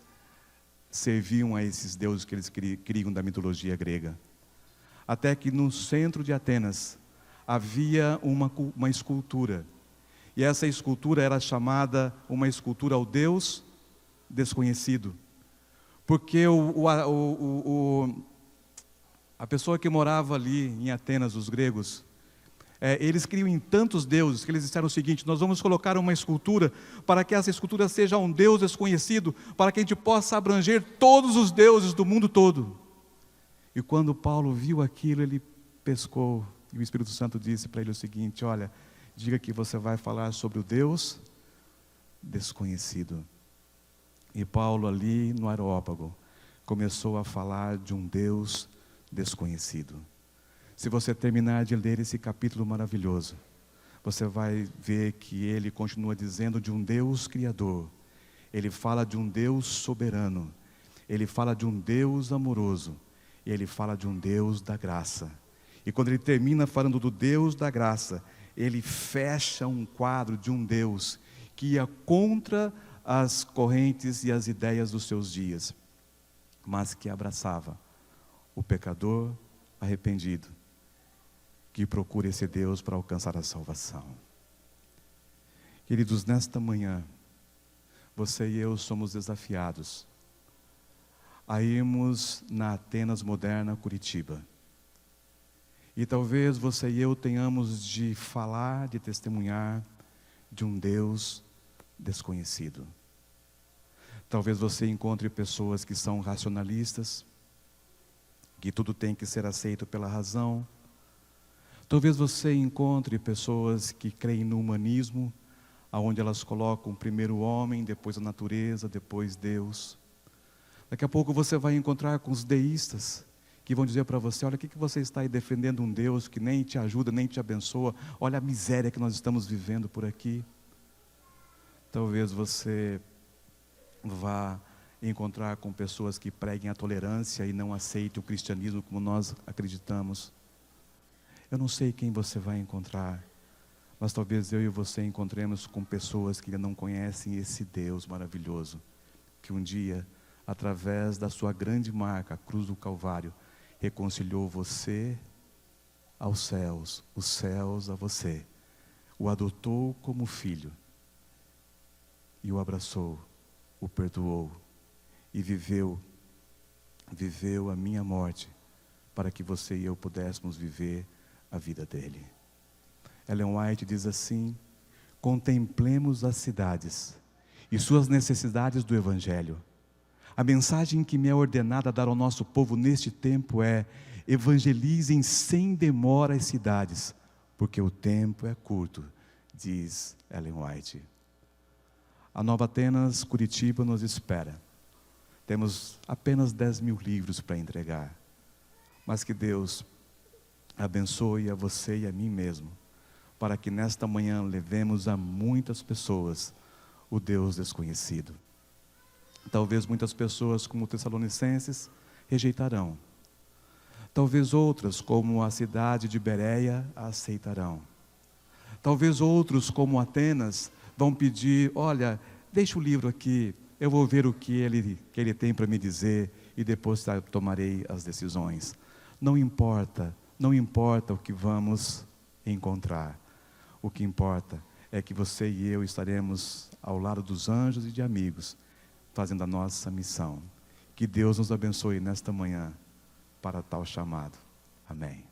serviam a esses deuses que eles criam da mitologia grega. Até que no centro de Atenas havia uma escultura. E essa escultura era chamada uma escultura ao Deus desconhecido. Porque a pessoa que morava ali em Atenas, os gregos, eles criam em tantos deuses que eles disseram o seguinte: nós vamos colocar uma escultura para que essa escultura seja um Deus desconhecido, para que a gente possa abranger todos os deuses do mundo todo. E quando Paulo viu aquilo, ele pescou, e o Espírito Santo disse para ele o seguinte: olha, diga que você vai falar sobre o Deus desconhecido. E Paulo ali no Areópago começou a falar de um Deus desconhecido. Se você terminar de ler esse capítulo maravilhoso, você vai ver que ele continua dizendo de um Deus criador. Ele fala de um Deus soberano. Ele fala de um Deus amoroso. E ele fala de um Deus da graça. E quando ele termina falando do Deus da graça, ele fecha um quadro de um Deus que ia contra as correntes e as ideias dos seus dias, mas que abraçava o pecador arrependido, que procura esse Deus para alcançar a salvação. Queridos, nesta manhã, você e eu somos desafiados a irmos na Atenas moderna, Curitiba. E talvez você e eu tenhamos de falar, de testemunhar de um Deus desconhecido. Talvez você encontre pessoas que são racionalistas, que tudo tem que ser aceito pela razão. Talvez você encontre pessoas que creem no humanismo, onde elas colocam primeiro o homem, depois a natureza, depois Deus. Daqui a pouco você vai encontrar com os deístas, que vão dizer para você: olha, o que você está aí defendendo um Deus que nem te ajuda, nem te abençoa? Olha a miséria que nós estamos vivendo por aqui. Talvez você vá encontrar com pessoas que preguem a tolerância e não aceitem o cristianismo como nós acreditamos. Eu não sei quem você vai encontrar, mas talvez eu e você encontremos com pessoas que ainda não conhecem esse Deus maravilhoso, que um dia, através da sua grande marca, a cruz do Calvário, reconciliou você aos céus, os céus a você, o adotou como filho e o abraçou, o perdoou e viveu a minha morte para que você e eu pudéssemos viver a vida dele. Ellen White diz assim: contemplemos as cidades e suas necessidades do Evangelho. A mensagem que me é ordenada a dar ao nosso povo neste tempo é: evangelizem sem demora as cidades, porque o tempo é curto, diz Ellen White. A Nova Atenas, Curitiba, nos espera. Temos apenas 10.000 livros para entregar, mas que Deus abençoe a você e a mim mesmo, para que nesta manhã levemos a muitas pessoas o Deus desconhecido. Talvez muitas pessoas, como Tessalonicenses, rejeitarão. Talvez outras, como a cidade de Bereia, a aceitarão. Talvez outros, como Atenas, vão pedir: olha, deixa o livro aqui, eu vou ver o que ele tem para me dizer e depois tomarei as decisões. Não importa o que vamos encontrar. O que importa é que você e eu estaremos ao lado dos anjos e de amigos, fazendo a nossa missão. Que Deus nos abençoe nesta manhã para tal chamado. Amém.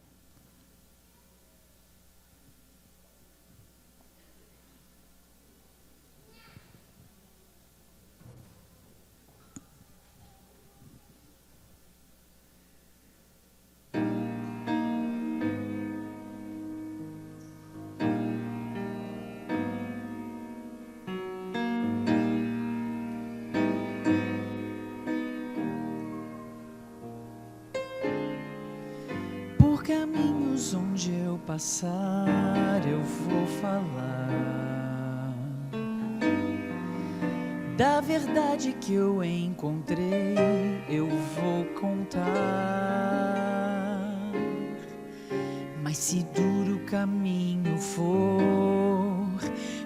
Caminhos onde eu passar, eu vou falar da verdade que eu encontrei, eu vou contar Mas se duro o caminho for,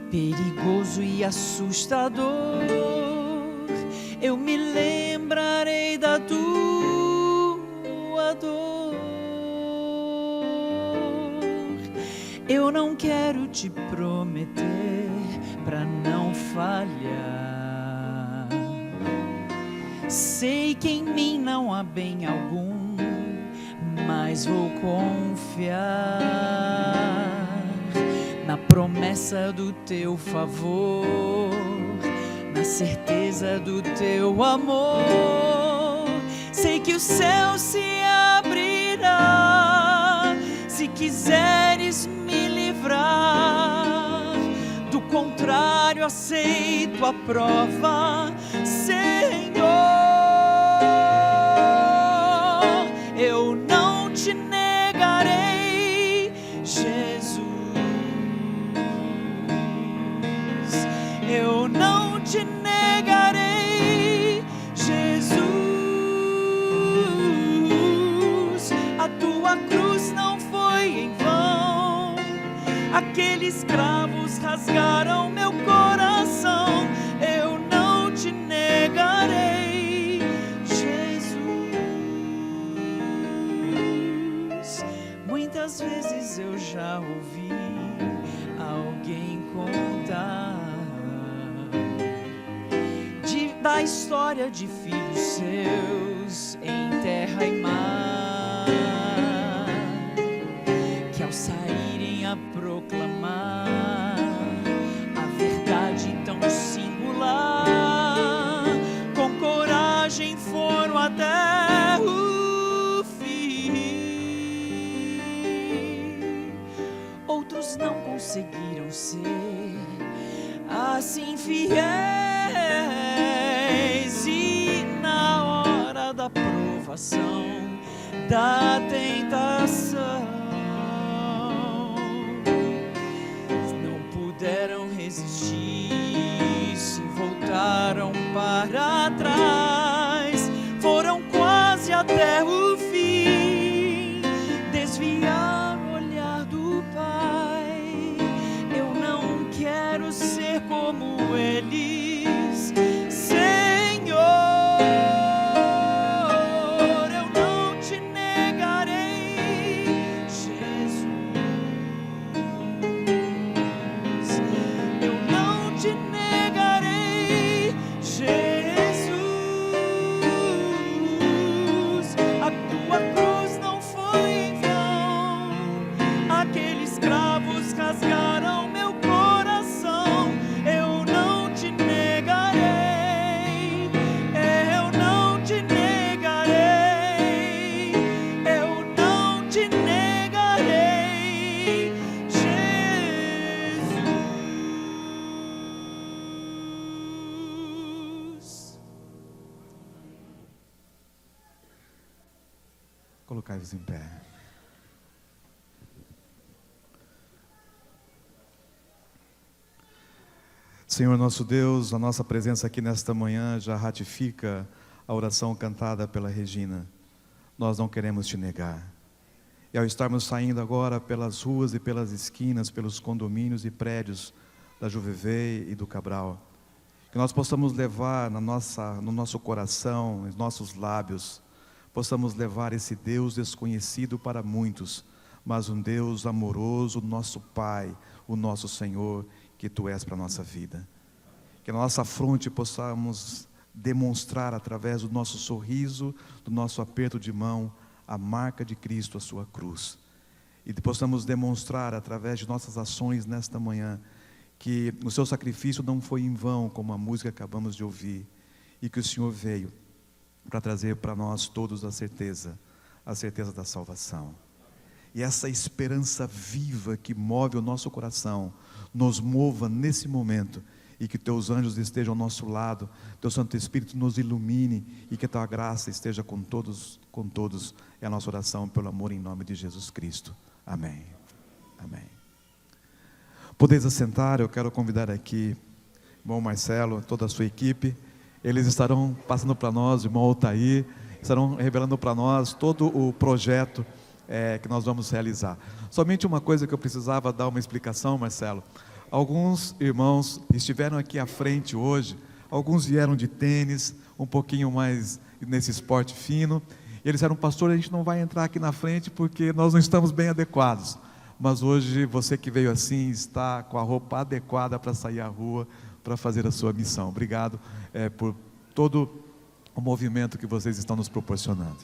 perigoso e assustador, eu me lembrarei da tua dor. Eu não quero te prometer pra não falhar. Sei que em mim não há bem algum, mas vou confiar na promessa do teu favor, na certeza do teu amor. Sei que o céu se abrirá se quiseres me livrar. Do contrário, aceito a prova, Senhor. Eu não te negarei, Jesus. Eu não te negarei, Jesus. A tua cruz não foi em vão. Aqueles escravos rasgaram meu coração. Eu não te negarei, Jesus. Muitas vezes eu já ouvi alguém contar da história de filhos seus em terra e mar, que ao saírem a proclamar a verdade tão singular, com coragem foram até o fim. Outros não conseguiram ser assim fiéis, e na hora da provação, da tentação, não puderam resistir, se voltaram para trás, foram quase até o fim, desviaram o olhar do Pai. Eu não quero ser como eles, Senhor. Eu não te negarei, Jesus. Eu não te negarei, Jesus. A tua cruz não foi em vão. Aqueles escravos rasgaram meu coração. Eu não te negarei, eu não te negarei, eu não te negarei, Jesus. Colocai-vos em pé. Senhor nosso Deus, a nossa presença aqui nesta manhã já ratifica a oração cantada pela Regina. Nós não queremos te negar. E ao estarmos saindo agora pelas ruas e pelas esquinas, pelos condomínios e prédios da Juvevê e do Cabral, que nós possamos levar no nosso coração, nos nossos lábios, possamos levar esse Deus desconhecido para muitos, mas um Deus amoroso, nosso Pai, o nosso Senhor, que Tu és para a nossa vida. Que na nossa fronte possamos demonstrar através do nosso sorriso, do nosso aperto de mão, a marca de Cristo, a sua cruz. E possamos demonstrar através de nossas ações nesta manhã, que o seu sacrifício não foi em vão, como a música que acabamos de ouvir, e que o Senhor veio para trazer para nós todos a certeza da salvação. E essa esperança viva que move o nosso coração, nos mova nesse momento, e que Teus anjos estejam ao nosso lado, Teu Santo Espírito nos ilumine, e que a Tua graça esteja com todos, é a nossa oração pelo amor em nome de Jesus Cristo. Amém. Amém. Podeis assentar, eu quero convidar aqui irmão Marcelo, toda a sua equipe. Eles estarão passando para nós, irmão Altair, estarão revelando para nós todo o projeto que nós vamos realizar. Somente uma coisa que eu precisava dar uma explicação, Marcelo. Alguns irmãos estiveram aqui à frente hoje, alguns vieram de tênis, um pouquinho mais nesse esporte fino. Eles disseram, pastor, a gente não vai entrar aqui na frente porque nós não estamos bem adequados. Mas hoje você que veio assim está com a roupa adequada para sair à rua, para fazer a sua missão. Obrigado por todo o movimento que vocês estão nos proporcionando.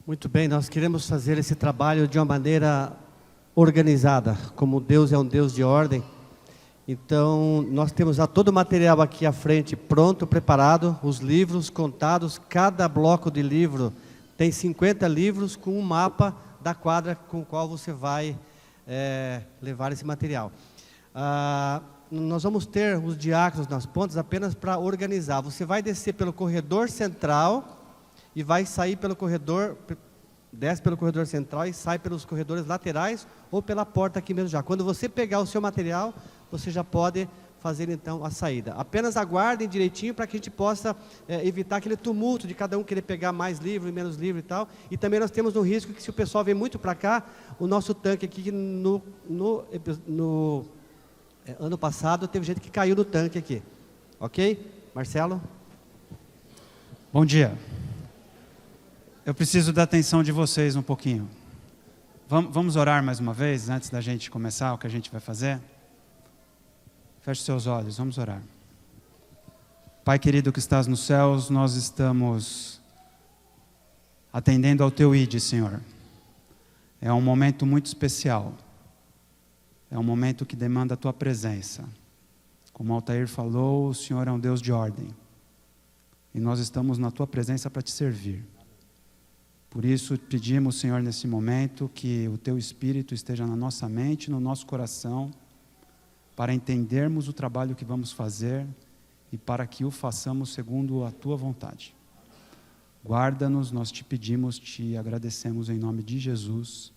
Muito bem, nós queremos fazer esse trabalho de uma maneira organizada, como Deus é um Deus de ordem. Então, nós temos já todo o material aqui à frente, pronto, preparado, os livros contados, cada bloco de livro tem 50 livros com um mapa da quadra com o qual você vai levar esse material. Nós vamos ter os diáconos nas pontas apenas para organizar. Você vai descer pelo corredor central e vai sair pelo corredor, desce pelo corredor central e sai pelos corredores laterais ou pela porta aqui mesmo já. Quando você pegar o seu material, você já pode fazer então a saída. Apenas aguardem direitinho para que a gente possa evitar aquele tumulto de cada um querer pegar mais livro e menos livro e tal. E também nós temos um risco que se o pessoal vem muito para cá, o nosso tanque aqui no ano passado teve gente que caiu no tanque aqui. Ok? Marcelo? Bom dia. Eu preciso da atenção de vocês um pouquinho. Vamos orar mais uma vez, antes da gente começar o que a gente vai fazer? Feche seus olhos, vamos orar. Pai querido que estás nos céus, nós estamos atendendo ao Teu ID, Senhor. É um momento muito especial. É um momento que demanda a Tua presença. Como Altair falou, o Senhor é um Deus de ordem. E nós estamos na Tua presença para Te servir. Por isso, pedimos, Senhor, nesse momento, que o Teu Espírito esteja na nossa mente, no nosso coração, para entendermos o trabalho que vamos fazer e para que o façamos segundo a Tua vontade. Guarda-nos, nós Te pedimos, Te agradecemos em nome de Jesus.